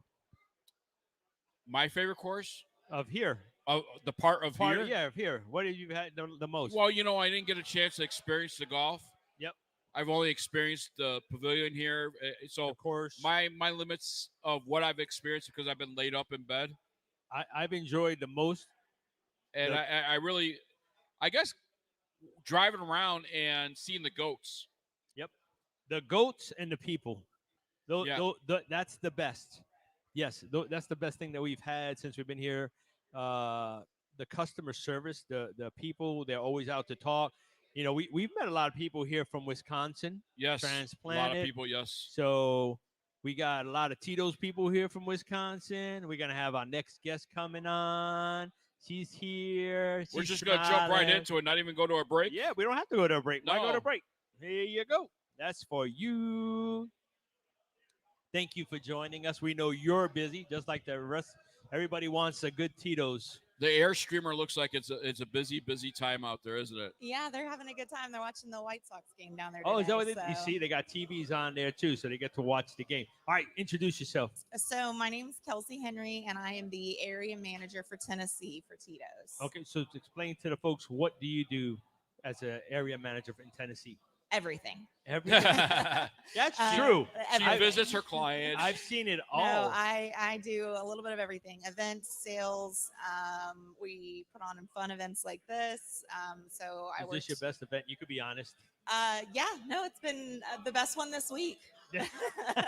My favorite course? Of here. The part of here? Yeah, of here. What have you had the most? Well, you know, I didn't get a chance to experience the golf. Yep. I've only experienced the pavilion here. So, of course, my limits of what I've experienced because I've been laid up in bed. I've enjoyed the most. And I really, I guess, driving around and seeing the goats. Yep. The goats and the people. That's the best. Yes, that's the best thing that we've had since we've been here. The customer service, the people, they're always out to talk. You know, we've met a lot of people here from Wisconsin. Yes, transplanted. A lot of people, yes. So we got a lot of Tito's people here from Wisconsin. We're going to have our next guest coming on. She's here. We're just going to jump right into it, not even go to a break? Yeah, we don't have to go to a break. No. Why go to a break? Here you go. That's for you. Thank you for joining us. We know you're busy, just like the rest. Everybody wants a good Tito's. The air streamer looks like it's a busy time out there, isn't it? Yeah, they're having a good time. They're watching the White Sox game down there today. Oh, is that what you see? They got TVs on there, too, so they get to watch the game. All right, introduce yourself. So my name is Kelsey Henry, and I am the area manager for Tennessee for Tito's. Okay, so to explain to the folks, what do you do as an area manager in Tennessee? Everything. Everything. That's true. She visits her clients. I've seen it all. No, I do a little bit of everything. Events, sales. We put on fun events like this. So I Is this your best event? You could be honest. Yeah, no, it's been the best one this week.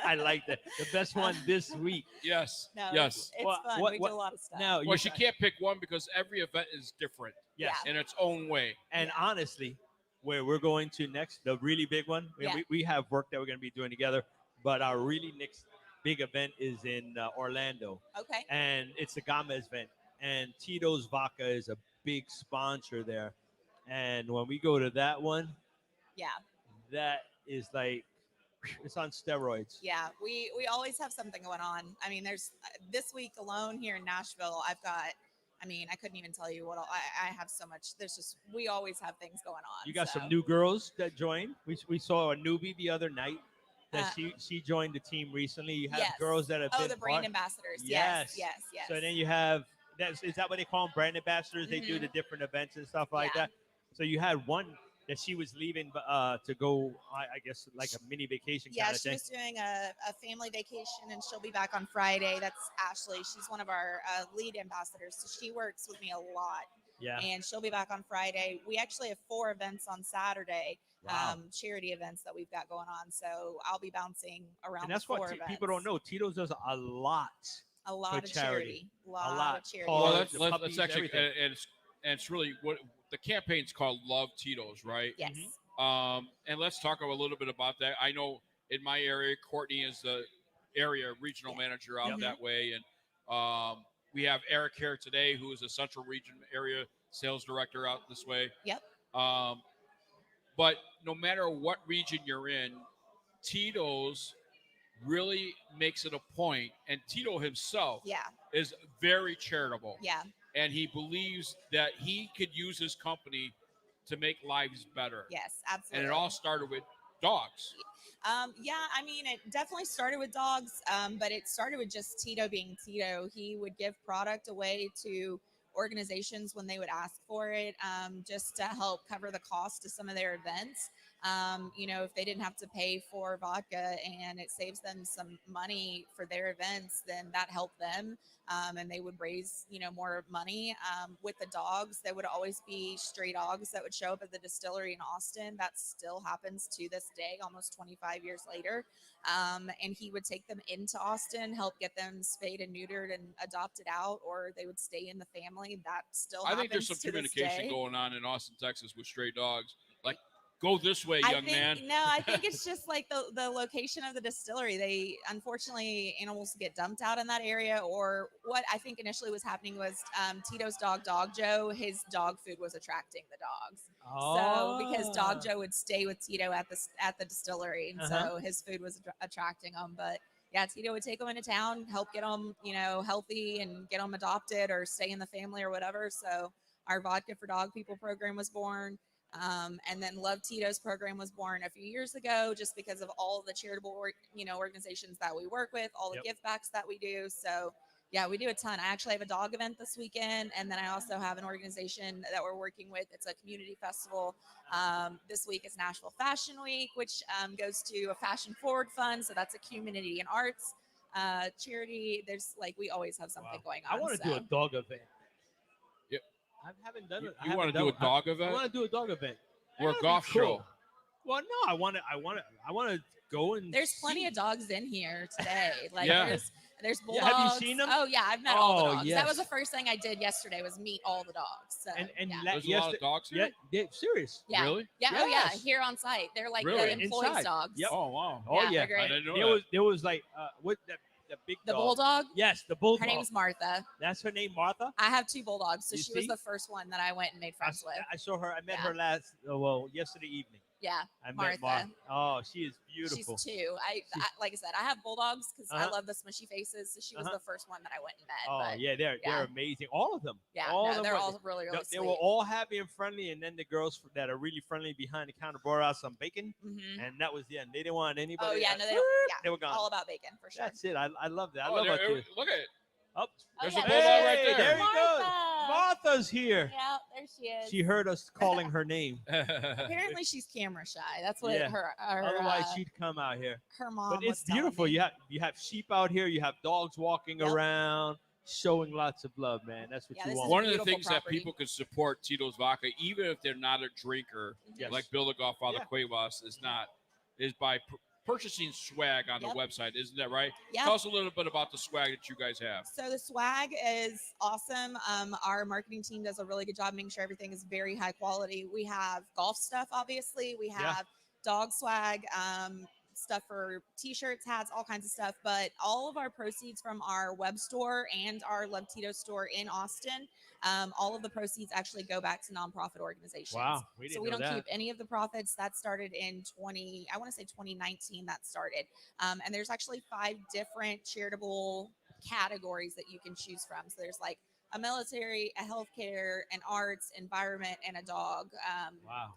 I like that. The best one this week. Yes. No, yes. it's fun. We do a lot of stuff. Now, Well, she can't pick one because every event is different. Yes. In its own way. And honestly, where we're going to next, the really big one, Yeah. we have work that we're going to be doing together, but our really next big event is in Orlando. Okay. And it's a Gomez event. And Tito's Vodka is a big sponsor there. And when we go to that one, Yeah. that is like, it's on steroids. Yeah, we always have something going on. I mean, there's this week alone here in Nashville, I've got, I mean, I couldn't even tell you what I have so much. There's just, we always have things going on. You got so. some new girls that joined. We saw a newbie the other night that she joined the team recently. You have Yes. girls that have been the brand part- ambassadors. Yes. Yes. So then you have, is that what they call them, brand ambassadors? They do the different events and stuff like that. So you had one that she was leaving to go, I guess, like a mini vacation Yeah, kind of she thing. was doing a family vacation, and she'll be back on Friday. That's Ashley. She's one of our lead ambassadors, so she works with me a lot. Yeah. And she'll be back on Friday. We actually have 4 events on Saturday, Wow. charity events that we've got going on. So I'll be bouncing around. And that's the 4 what events. people don't know. Tito's does a lot. A lot for of charity. A Lot of charity. Well, Cards, the let's puppies, actually, everything. and it's really what the campaign's called. Love Tito's, right? Yes. And let's talk a little bit about that. I know in my area, Courtney is the area regional manager out that way, and we have Eric here today, who is a Central Region area sales director out this way. Yep. But no matter what region you're in, Tito's really makes it a point, and Tito himself is very charitable. Yeah. And he believes that he could use his company to make lives better. Yes, absolutely. And it all started with dogs. Yeah, I mean, it definitely started with dogs, but it started with just Tito being Tito. He would give product away to organizations when they would ask for it, just to help cover the cost of some of their events. You know, if they didn't have to pay for vodka and it saves them some money for their events, then that helped them. And they would raise, you know, more money. With the dogs, there would always be stray dogs that would show up at the distillery in Austin. That still happens to this day, almost 25 years later. And he would take them into Austin, help get them spayed and neutered and adopted out, or they would stay in the family. That still happens. I think there's some to this communication day. going on in Austin, Texas with stray dogs. Like, go this way, young man. No, I think it's just like the location of the distillery. They, unfortunately, animals get dumped out in that area. Or what I think initially was happening was Tito's dog Joe, his dog food was attracting the dogs. So because Dog Joe would stay with Tito at the distillery, and so his food was attracting them. But yeah, Tito would take them into town, help get them, you know, healthy and get them adopted or stay in the family or whatever. So our Vodka for Dog People program was born. And then Love Tito's program was born a few years ago, just because of all the charitable, organizations that we work with, all the gift backs that we do. So yeah, we do a ton. I actually have a dog event this weekend, and then I also have an organization that we're working with. It's a community festival. This week is Nashville Fashion Week, which goes to a fashion forward fund. So that's a community and arts charity. There's we always have something going on. I want to do a dog event. I haven't done it. You want to do a dog event? I want to do a dog event. Or a golf show? Well, no, I want to go and. There's plenty of dogs in here today. There's bulldogs. Yeah, have you seen them? Oh yeah, I've met all the dogs. Yes. That was the first thing I did yesterday was meet all the dogs. So, There's a lot of dogs here? Yeah, serious. Yeah. Really? Yeah. Oh yeah. Yes. Here on site, they're like Really? the employees' Inside. dogs. Yep. Oh, wow. Oh Yeah, yeah. they're great. I didn't know that. There was like what the big The dog. bulldog. Yes, the bulldog. Her name's Martha. That's her name, Martha. I have 2 bulldogs, so You she was see? the first one that I went and made friends with. I saw her. I met Yeah. her yesterday evening. Yeah, I met Martha. Martha. Oh, she is beautiful. She's 2. I like I said, I have bulldogs because I Uh-huh. love the smushy faces. So she was Uh-huh. the first one that I went and met. Oh but, yeah, they're amazing. All of them. Yeah, all no, of them they're were- all really, really They were sweet. all happy and friendly, and then the girls that are really friendly behind the counter brought out some bacon, Mhm. and that was the end. They didn't want anybody. Oh yeah, no, they, they were gone. all about bacon for sure. That's it. I love that. I Oh, love there- it. look at it. Oh, There's yeah, a bulldog right hey, there. he goes. Martha's here. Yeah, there she is. She heard us calling her name. Apparently, she's camera shy. That's what Yeah. her Otherwise, she'd come out here. her mom. But it's was telling beautiful. me. You have sheep out here. You have dogs walking Yep. around. showing lots of love, man. That's what you want. One of the things that people can support Tito's Vodka, even if they're not a drinker, like Bill the GolfFather Cuebas is by purchasing swag on the website. Isn't that right? Yeah. Tell us a little bit about the swag that you guys have. So the swag is awesome. Our marketing team does a really good job making sure everything is very high quality. We have golf stuff, obviously. We have dog swag, stuff for t-shirts, hats, all kinds of stuff. But all of our proceeds from our web store and our Love Tito store in Austin, all of the proceeds actually go back to nonprofit organizations. Wow. So we don't keep any of the profits. That started in 2019 that started. And there's actually 5 different charitable categories that you can choose from. So there's like a military, a healthcare, an arts, environment, and a dog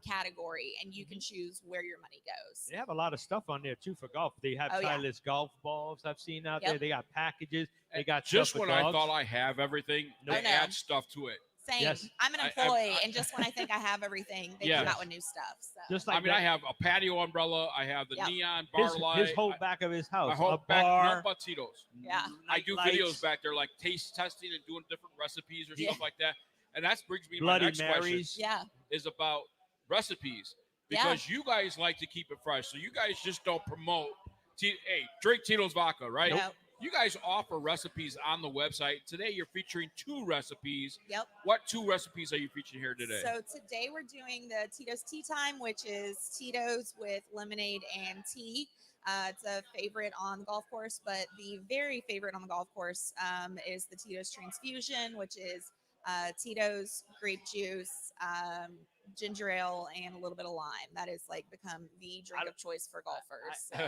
category, and you can choose where your money goes. They have a lot of stuff on there too for golf. They have tireless golf balls I've seen out there. They got packages. They got just stuff when for I dogs. thought I have everything, they add stuff to it. Same. Yes. I'm an employee, and just when I think I have everything, they come out with new stuff. So. Just like I mean, I have a patio umbrella. I have the neon bar light. His whole back of his house. My whole a back, bar. no Tito's. Yeah. I do lights. videos back there, like taste testing and doing different recipes or stuff like that. And that brings me to Bloody my next Marys. question. Is about recipes. Because you guys like to keep it fresh. So you guys just don't promote, hey, drink Tito's Vodka, right? Nope. You guys offer recipes on the website. Today, you're featuring 2 recipes. Yep. What 2 recipes are you featuring here today? So today we're doing the Tito's Tea Time, which is Tito's with lemonade and tea. It's a favorite on the golf course, but the very favorite on the golf course is the Tito's Transfusion, which is Tito's grape juice, ginger ale, and a little bit of lime. That is like become the drink of choice for golfers. So.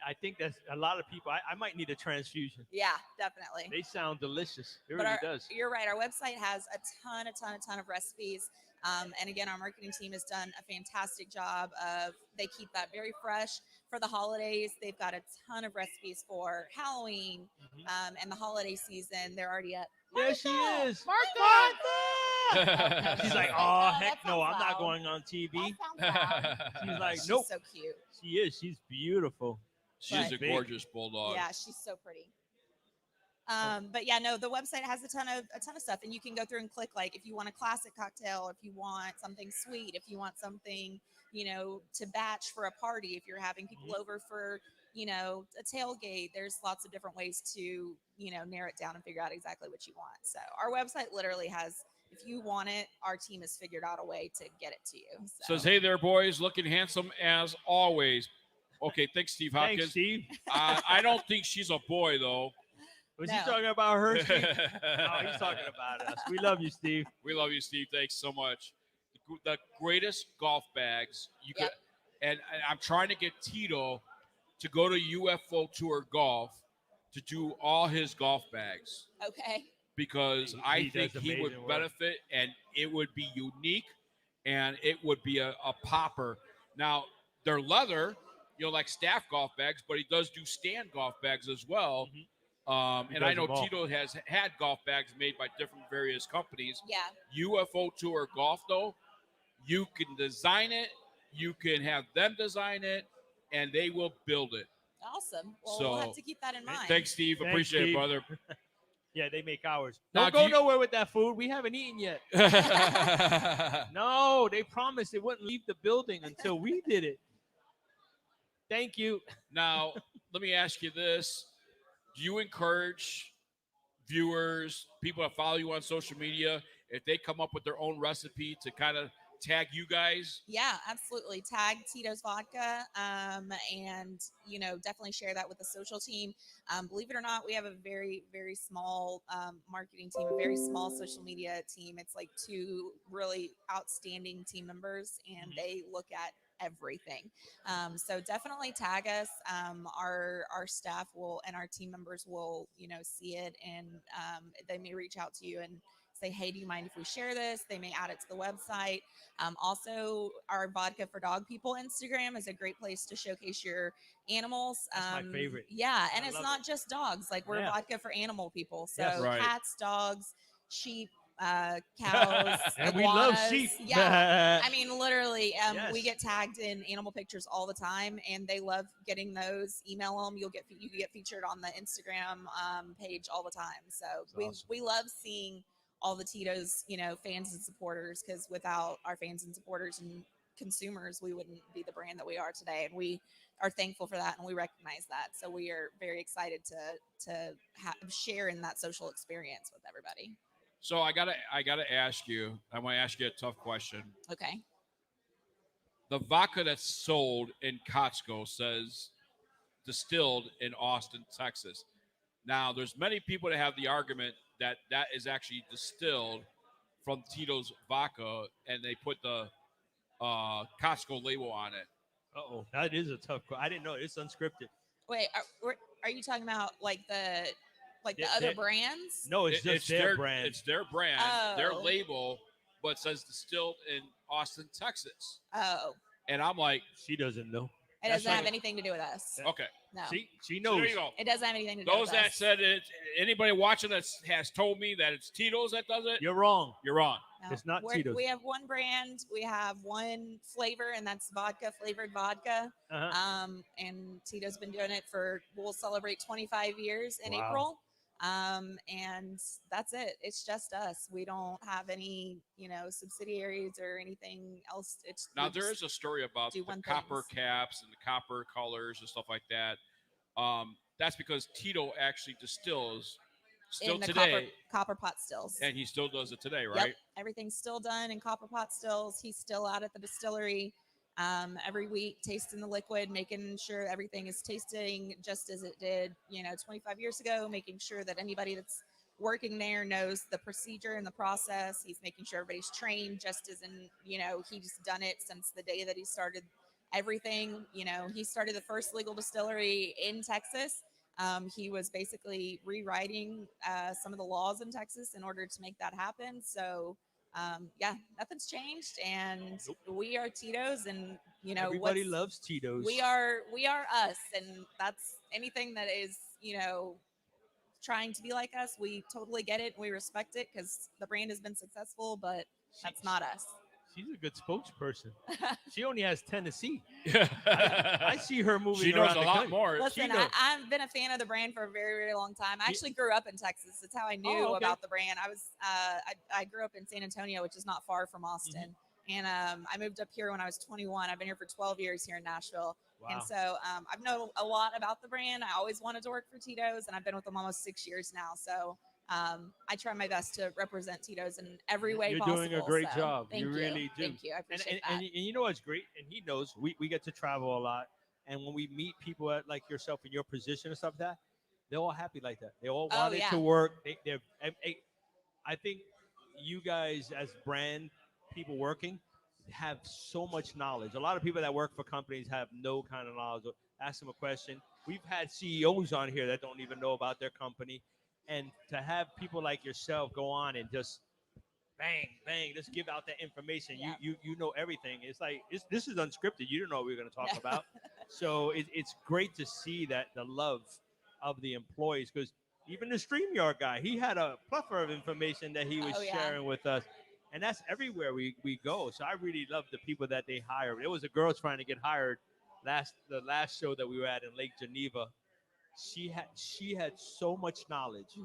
I think that's a lot of people. I might need a transfusion. Yeah, definitely. They sound delicious. It But really does. You're right. Our website has a ton of recipes. And again, our marketing team has done a fantastic job of, they keep that very fresh for the holidays. They've got a ton of recipes for Halloween and the holiday season. They're already at. There she is. Martha! She's like, oh, heck no, I'm not going on TV. She's like, nope. She's so cute. She is. She's beautiful. She's a gorgeous bulldog. Yeah, she's so pretty. But yeah, no, the website has a ton of stuff, and you can go through and click, like, if you want a classic cocktail, if you want something sweet, if you want something, to batch for a party, if you're having people over for, a tailgate. There's lots of different ways to, narrow it down and figure out exactly what you want. So our website literally has, if you want it, our team has figured out a way to get it to you. So. Says, hey there, boys, looking handsome as always. Okay, thanks, Steve Hopkins. Thanks, Steve. I don't think she's a boy, though. Was he talking about her, Steve? No, he's talking about us. We love you, Steve. We love you, Steve. Thanks so much. The greatest golf bags you could, and I'm trying to get Tito to go to UFO Tour Golf to do all his golf bags. Okay. Because I think he would benefit, and it would be unique, and it would be a popper. Now, they're leather, like staff golf bags, but he does do stand golf bags as well. And I know Tito has had golf bags made by different various companies. Yeah. UFO Tour Golf, though, you can design it, you can have them design it, and they will build it. Awesome. Well, we'll have to keep that in mind. Thanks, Steve. Appreciate it, brother. Yeah, they make ours. Now, Don't go nowhere with that food. We haven't eaten yet. No, they promised they wouldn't leave the building until we did it. Thank you. Now, let me ask you this. Do you encourage viewers, people that follow you on social media, if they come up with their own recipe to kind of tag you guys? Yeah, absolutely. Tag Tito's Vodka, and definitely share that with the social team. Believe it or not, we have a very, very small marketing team, a very small social media team. It's like 2 really outstanding team members, and they look at everything. So definitely tag us. Our staff will, and our team members will, see it, and they may reach out to you and say, hey, do you mind if we share this? They may add it to the website. Also, our Vodka for Dog People Instagram is a great place to showcase your animals. That's my favorite. Yeah, and it's not just dogs. Like, we're Vodka for animal people. So cats, dogs, sheep, cows, and we love sheep. Yeah, I mean, literally, Absolutely. We get tagged in animal pictures all the time, and they love getting those. Email them. You get featured on the Instagram page all the time. So we love seeing all the Tito's, fans and supporters, because without our fans and supporters and consumers, we wouldn't be the brand that we are today. And we are thankful for that, and we recognize that. So we are very excited to share in that social experience with everybody. So I gotta ask you. I want to ask you a tough question. Okay. The vodka that's sold in Costco says distilled in Austin, Texas. Now, there's many people that have the argument that is actually distilled from Tito's vodka, and they put the Costco label on it. Uh-oh, that is a tough question. I didn't know. It's unscripted. Wait, are you talking about like the other brands? No, it's their brand. It's their brand, their label, but it says distilled in Austin, Texas. Oh. And I'm like, she doesn't know. It doesn't have anything to do with us. Okay. No. She knows. There you go. It doesn't have anything to do Those with that us. said it, anybody watching that has told me that it's Tito's that does it. You're wrong. You're wrong. No. It's not Tito's. We have one brand. We have one flavor, and that's flavored vodka. Uh-huh. And Tito's been doing it we'll celebrate 25 years in April. And that's it. It's just us. We don't have any, subsidiaries or anything else. Now there is a story about the copper caps and the copper colors and stuff like that. That's because Tito actually distills still in the today. Copper pot stills. And he still does it today, right? Yep. Everything's still done in copper pot stills. He's still out at the distillery every week, tasting the liquid, making sure everything is tasting just as it did, 25 years ago, making sure that anybody that's working there knows the procedure and the process. He's making sure everybody's trained just as in, he's done it since the day that he started everything. He started the first legal distillery in Texas. He was basically rewriting some of the laws in Texas in order to make that happen. So, nothing's changed, and we are Tito's, and everybody loves Tito's. We are us, and that's anything that is trying to be like us. We totally get it, and we respect it because the brand has been successful, but that's not us. She's a good spokesperson. She only has Tennessee. I see her moving. She knows around a the lot country. more. Listen, I've been a fan of the brand for a very, very long time. I actually grew up in Texas. That's how I knew about the brand. I grew up in San Antonio, which is not far from Austin. And I moved up here when I was 21. I've been here for 12 years here in Nashville. Wow. And so I've known a lot about the brand. I always wanted to work for Tito's, and I've been with them almost 6 years now. So I try my best to represent Tito's in every way possible. You're doing a great job. Thank you really do. Thank you. I appreciate that. And you know what's great? And he knows we get to travel a lot. And when we meet people like yourself in your position and stuff like that, they're all happy like that. They all want it to work. I think you guys as brand people working have so much knowledge. A lot of people that work for companies have no kind of knowledge. Ask them a question. We've had CEOs on here that don't even know about their company. And to have people like yourself go on and just bang, just give out that information. Yeah. You know everything. It's like, this is unscripted. You don't know what we're going to talk about. So it's great to see that the love of the employees, because even the StreamYard guy, he had a plethora of information that he was sharing with us. And that's everywhere we go. So I really love the people that they hire. There was a girl trying to get hired the last show that we were at in Lake Geneva. She had so much knowledge,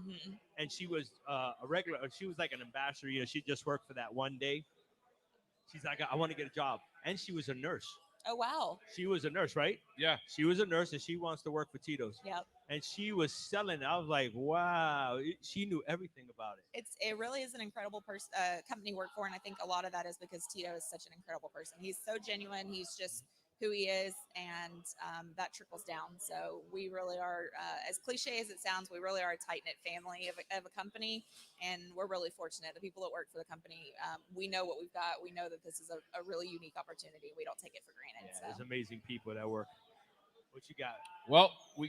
and she was a regular. She was like an ambassador. She just worked for that one day. She's like, I want to get a job, and she was a nurse. Oh wow! She was a nurse, right? Yeah. She was a nurse, and she wants to work for Tito's. Yep. And she was selling. I was like, wow, she knew everything about it. It really is an incredible company to work for, and I think a lot of that is because Tito is such an incredible person. He's so genuine. He's just who he is, and that trickles down. So we really are, as cliche as it sounds, we really are a tight-knit family of a company, and we're really fortunate. The people that work for the company, we know what we've got. We know that this is a really unique opportunity. We don't take it for granted. Yeah, there's amazing people that work. What you got? Well, we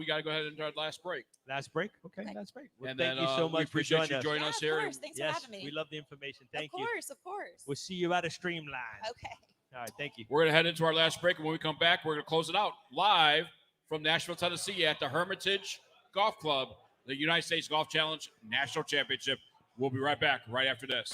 got to go ahead and do our last break. Last break? Okay, last break. Well, and thank you so much for joining us. Joining us here. Of course. Thanks for having me. We love the information. Thank you. Of course. We'll see you at a Streamline. Okay. All right, thank you. We're going to head into our last break, and when we come back, we're going to close it out live from Nashville, Tennessee at the Hermitage Golf Club, the United States Golf Challenge National Championship. We'll be right back right after this.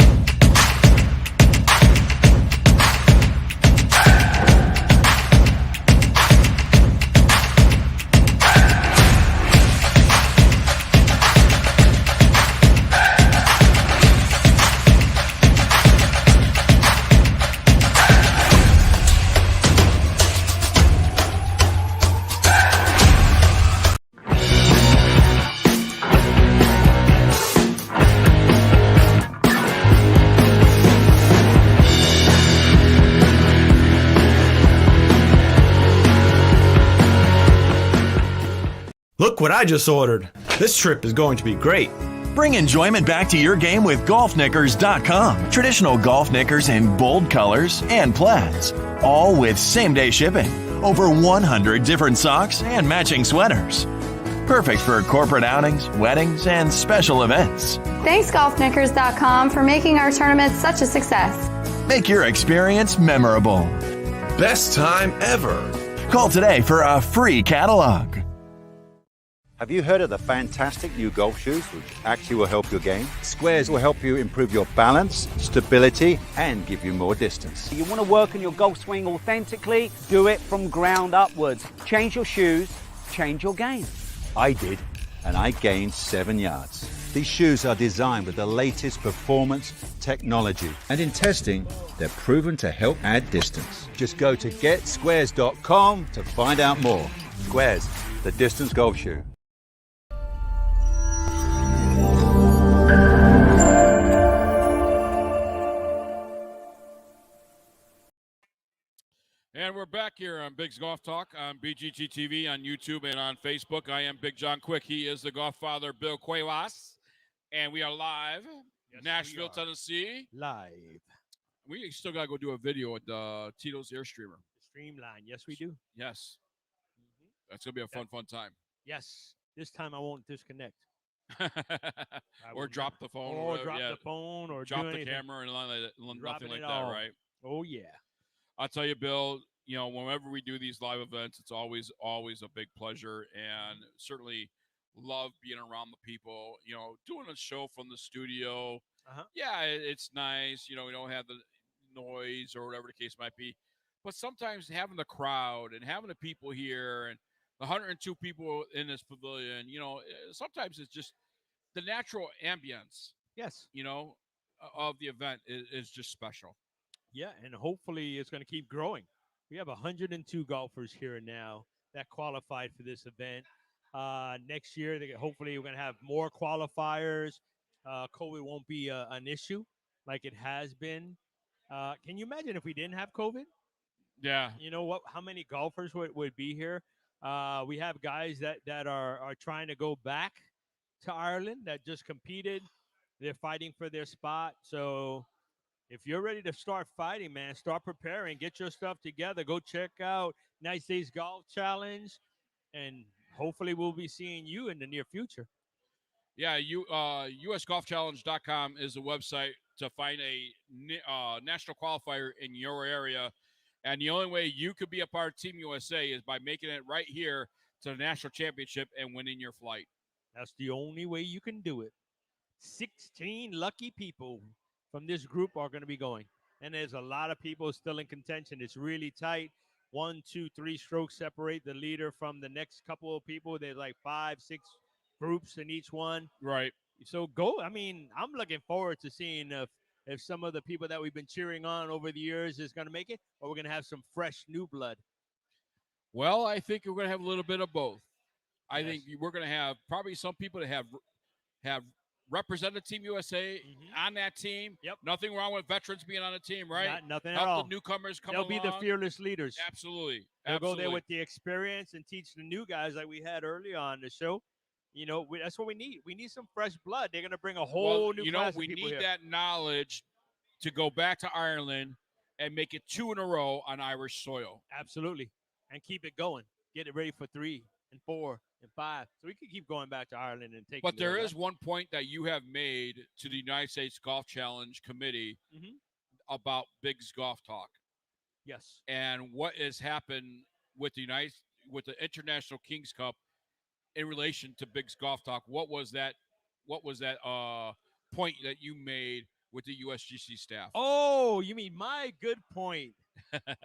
Look what I just ordered. This trip is going to be great. Bring enjoyment back to your game with GolfKnickers.com. Traditional golf knickers in bold colors and plaids, all with same-day shipping. Over 100 different socks and matching sweaters. Perfect for corporate outings, weddings, and special events. Thanks, GolfKnickers.com, for making our tournament such a success. Make your experience memorable. Best time ever. Call today for a free catalog. Have you heard of the fantastic new golf shoes which actually will help your game? Squares will help you improve your balance, stability, and give you more distance. You want to work on your golf swing authentically? Do it from ground upwards. Change your shoes, change your game. I did, and I gained 7 yards. These shoes are designed with the latest performance technology, and in testing, they're proven to help add distance. Just go to GetSquares.com to find out more. Squares, the distance golf shoe. And we're back here on Bigg's Golf Talk on BGT TV, on YouTube, and on Facebook. I am Big John Quick. He is the GolfFather, Bill Cuebas. And we are live, Nashville, Tennessee. Live. We still got to go do a video at Tito's Airstreamer. Streamline. Yes, we do. Yes. That's going to be a fun time. Yes. This time I won't disconnect. Or drop the phone. Or drop the phone. Or drop do the anything. camera and nothing like that, all. right? Oh, yeah. I'll tell you, Bill, whenever we do these live events, it's always a big pleasure, and certainly love being around the people, doing a show from the studio. Yeah, it's nice. We don't have the noise or whatever the case might be, but sometimes having the crowd and having the people here and the 102 people in this pavilion, sometimes it's just the natural ambience. Yes. Of the event is just special. Yeah, and hopefully it's going to keep growing. We have 102 golfers here now that qualified for this event. Next year, hopefully we're going to have more qualifiers. COVID won't be an issue like it has been. Can you imagine if we didn't have COVID? Yeah. You know what? How many golfers would be here? We have guys that are trying to go back to Ireland that just competed. They're fighting for their spot. So if you're ready to start fighting, man, start preparing, get your stuff together, go check out United States Golf Challenge, and hopefully we'll be seeing you in the near future. Yeah, USGolfChallenge.com is the website to find a national qualifier in your area. And the only way you could be a part of Team USA is by making it right here to the national championship and winning your flight. That's the only way you can do it. 16 lucky people from this group are going to be going. And there's a lot of people still in contention. It's really tight. 1, 2, 3 strokes separate the leader from the next couple of people. There's like 5, 6 groups in each one. Right. So go. I mean, I'm looking forward to seeing if some of the people that we've been cheering on over the years is going to make it, or we're going to have some fresh new blood. Well, I think we're going to have a little bit of both. I think we're going to have probably some people that have represented Team USA on that team. Yep. Nothing wrong with veterans being on a team, right? Nothing Help at all. the newcomers come They'll along. be the fearless leaders. Absolutely. They'll go there with the experience and teach the new guys like we had early on the show. That's what we need. We need some fresh blood. They're going to bring a whole new class of we people need here. that knowledge to go back to Ireland and make it 2 in a row on Irish soil. Absolutely. And keep it going. Get it ready for 3 and 4 and 5. So we can keep going back to Ireland and take. But there is one point that you have made to the United States Golf Challenge Committee about Bigg's Golf Talk. Yes. And what has happened with the International Kings Cup in relation to Bigg's Golf Talk? What was that point that you made with the USGC staff? Oh, you mean my good point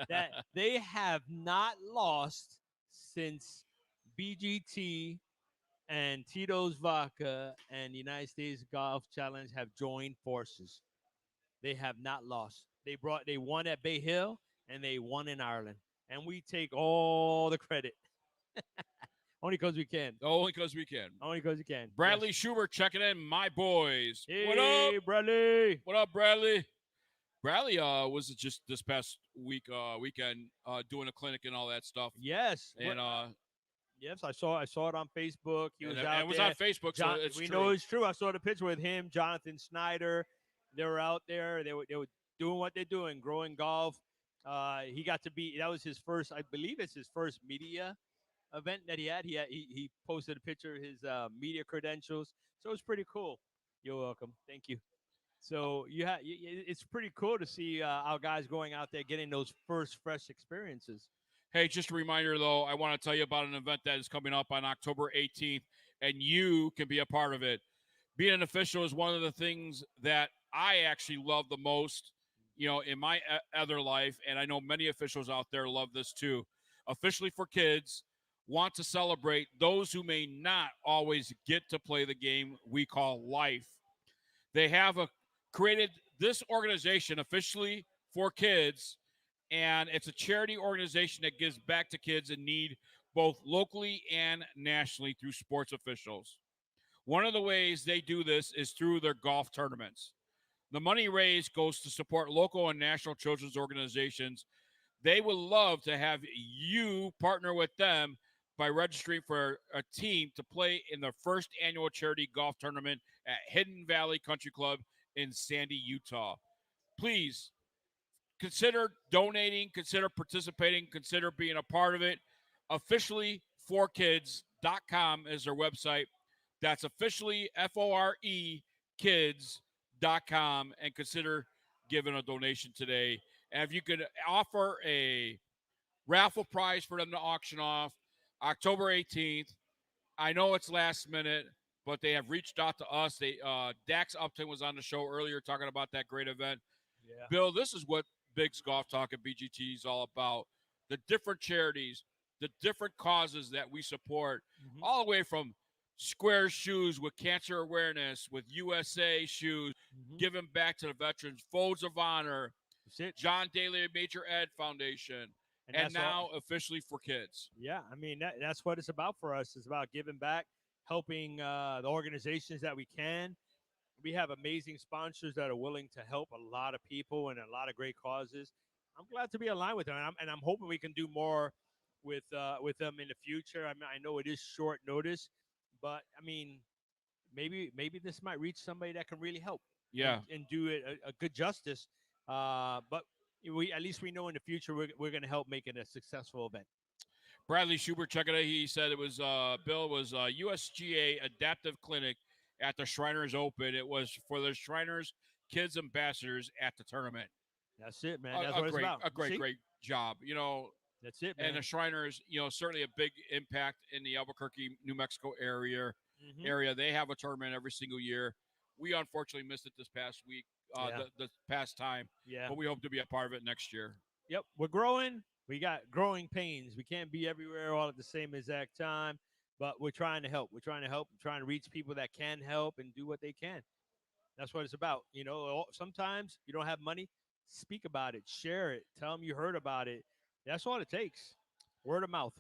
that they have not lost since BGT and Tito's Vodka and the United States Golf Challenge have joined forces. They have not lost. They won at Bay Hill and they won in Ireland. And we take all the credit. Only because we can. Only because we can. Only because we can. Bradley Schubert checking in, my boys. Hey, what up, Bradley? What up, Bradley? Bradley was just this past weekend doing a clinic and all that stuff. Yes. And Yes, I saw it on Facebook. He was And out it was there. on Facebook, so it's we true. know it's true. I saw the picture with him, Jonathan Snyder. They were out there. They were doing what they're doing, growing golf. He got to be. That was his first. I believe it's his first media event that he had. He posted a picture of his media credentials. So it's pretty cool. You're welcome. Thank you. So it's pretty cool to see our guys going out there getting those first fresh experiences. Hey, just a reminder, though, I want to tell you about an event that is coming up on October 18th, and you can be a part of it. Being an official is one of the things that I actually love the most, in my other life, and I know many officials out there love this too. Officially for Kids want to celebrate those who may not always get to play the game we call life. They have created this organization, Officially for Kids, and it's a charity organization that gives back to kids in need both locally and nationally through sports officials. One of the ways they do this is through their golf tournaments. The money raised goes to support local and national children's organizations. They would love to have you partner with them by registering for a team to play in the first annual charity golf tournament at Hidden Valley Country Club in Sandy, Utah. Please consider donating, consider participating, consider being a part of it. Officiallyforkids.com is their website. That's officially, FORE, kids.com, and consider giving a donation today. And if you could offer a raffle prize for them to auction off October 18th, I know it's last minute, but they have reached out to us. Dax Upton was on the show earlier talking about that great event. Yeah. Bill, this is what Bigg's Golf Talk at BGT is all about. The different charities, the different causes that we support, all the way from Square Shoes with cancer awareness, with USA Shoes, giving back to the veterans, Folds of Honor, John Daly Major Ed Foundation, and now Officially for Kids. Yeah, I mean, that's what it's about for us. It's about giving back, helping the organizations that we can. We have amazing sponsors that are willing to help a lot of people and a lot of great causes. I'm glad to be aligned with them, and I'm hoping we can do more with them in the future. I mean, I know it is short notice, but I mean, maybe this might reach somebody that can really help. Yeah, and do it a good justice. But at least we know in the future we're going to help make it a successful event. Bradley Schubert, check it out. He said it was Bill was USGA Adaptive Clinic at the Shriners Open. It was for the Shriners Kids Ambassadors at the tournament. That's it, man. That's what it's about. A great job. That's it, man. And the Shriners, certainly a big impact in the Albuquerque, New Mexico area. They have a tournament every single year. We unfortunately missed it this past week, the past time. Yeah. But we hope to be a part of it next year. Yep. We're growing. We got growing pains. We can't be everywhere all at the same exact time, but we're trying to help. We're trying to reach people that can help and do what they can. That's what it's about. Sometimes you don't have money. Speak about it. Share it. Tell them you heard about it. That's all it takes. Word of mouth.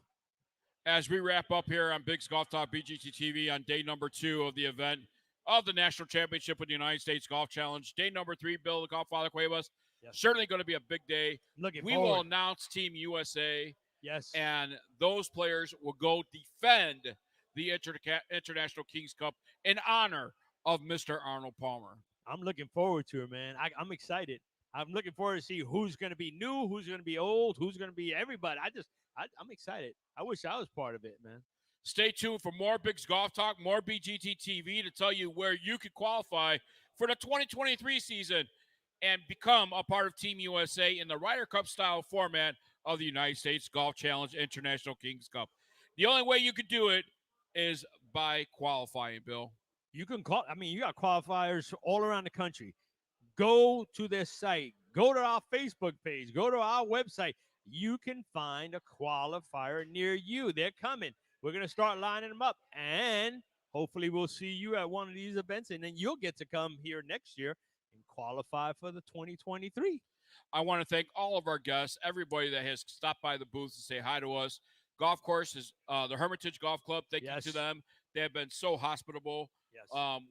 As we wrap up here on Bigg's Golf Talk BGT TV on day number 2 of the event of the National Championship with the United States Golf Challenge. Day number 3, Bill, the GolfFather Cuebas. Yes. Certainly going to be a big day. We will announce Team USA. Yes. And those players will go defend the International Kings Cup in honor of Mr. Arnold Palmer. I'm looking forward to it, man. I'm excited. I'm looking forward to see who's going to be new, who's going to be old, who's going to be everybody. I'm excited. I wish I was part of it, man. Stay tuned for more Bigg's Golf Talk, more BGT TV to tell you where you could qualify for the 2023 season and become a part of Team USA in the Ryder Cup style format of the United States Golf Challenge International Kings Cup. The only way you could do it is by qualifying, Bill. You can call. I mean, you got qualifiers all around the country. Go to their site. Go to our Facebook page. Go to our website. You can find a qualifier near you. They're coming. We're going to start lining them up, and hopefully we'll see you at one of these events, and then you'll get to come here next year and qualify for the 2023. I want to thank all of our guests, everybody that has stopped by the booth to say hi to us. Golf course is the Hermitage Golf Club. Thank you to them. They have been so hospitable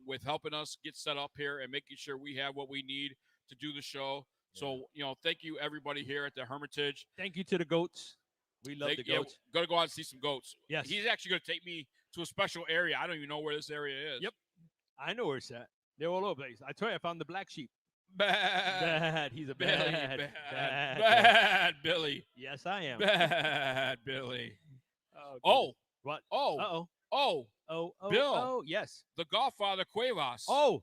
with helping us get set up here and making sure we have what we need to do the show. So, thank you, everybody here at the Hermitage. Thank you to the GOATs. We love the Yeah, goats. going to go out and see some goats. Yes. He's actually going to take me to a special area. I don't even know where this area is. Yep. I know where it's at. They're all over the place. I told you I found the black sheep. Bad. He's a Billy, bad Billy. Yes, I am. Bad Billy. Oh. What? Oh. Uh-oh. Oh. Oh. Bill. Oh, yes. The GolfFather Cuevas. Oh.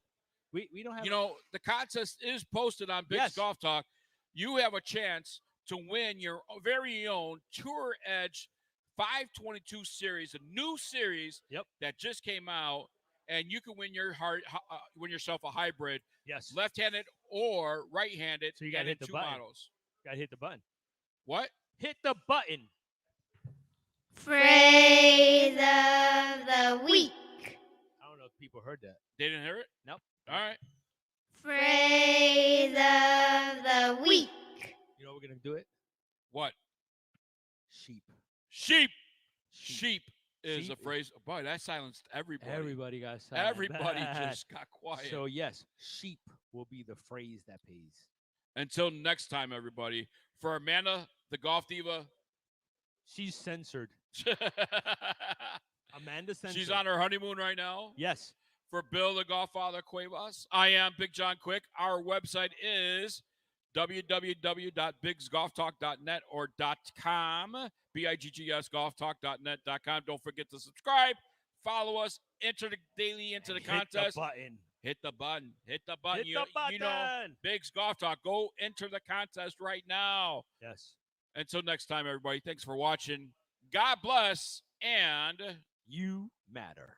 We don't have. You know, the contest is posted on Bigg's Golf Talk. You have a chance to win your very own Tour Edge 522 series, a new series that just came out, and you can win win yourself a hybrid. Yes. Left-handed or right-handed. So you got to hit the two button. models. Got to hit the button. What? Hit the button. Phrase of the week. I don't know if people heard that. They didn't hear it? Nope. All right. Phrase of the week. You know we're going to do it? What? Sheep. Sheep is Sheep a phrase. Boy, that silenced everybody. Everybody got silent. Everybody just got quiet. So, yes, sheep will be the phrase that pays. Until next time, everybody. For Amanda, the golf diva. She's censored. Amanda censored. She's on her honeymoon right now. Yes. For Bill, the GolfFather Cuevas, I am Big John Quick. Our website is www.biggsgolftalk.net or .com, BIGGS golftalk.net.com. Don't forget to subscribe, follow us, enter the daily into the contest. Hit the button. Hit the button. Hit the button. You know, Biggs Golf Talk. Go enter the contest right now. Yes. Until next time, everybody, thanks for watching. God bless, and you matter.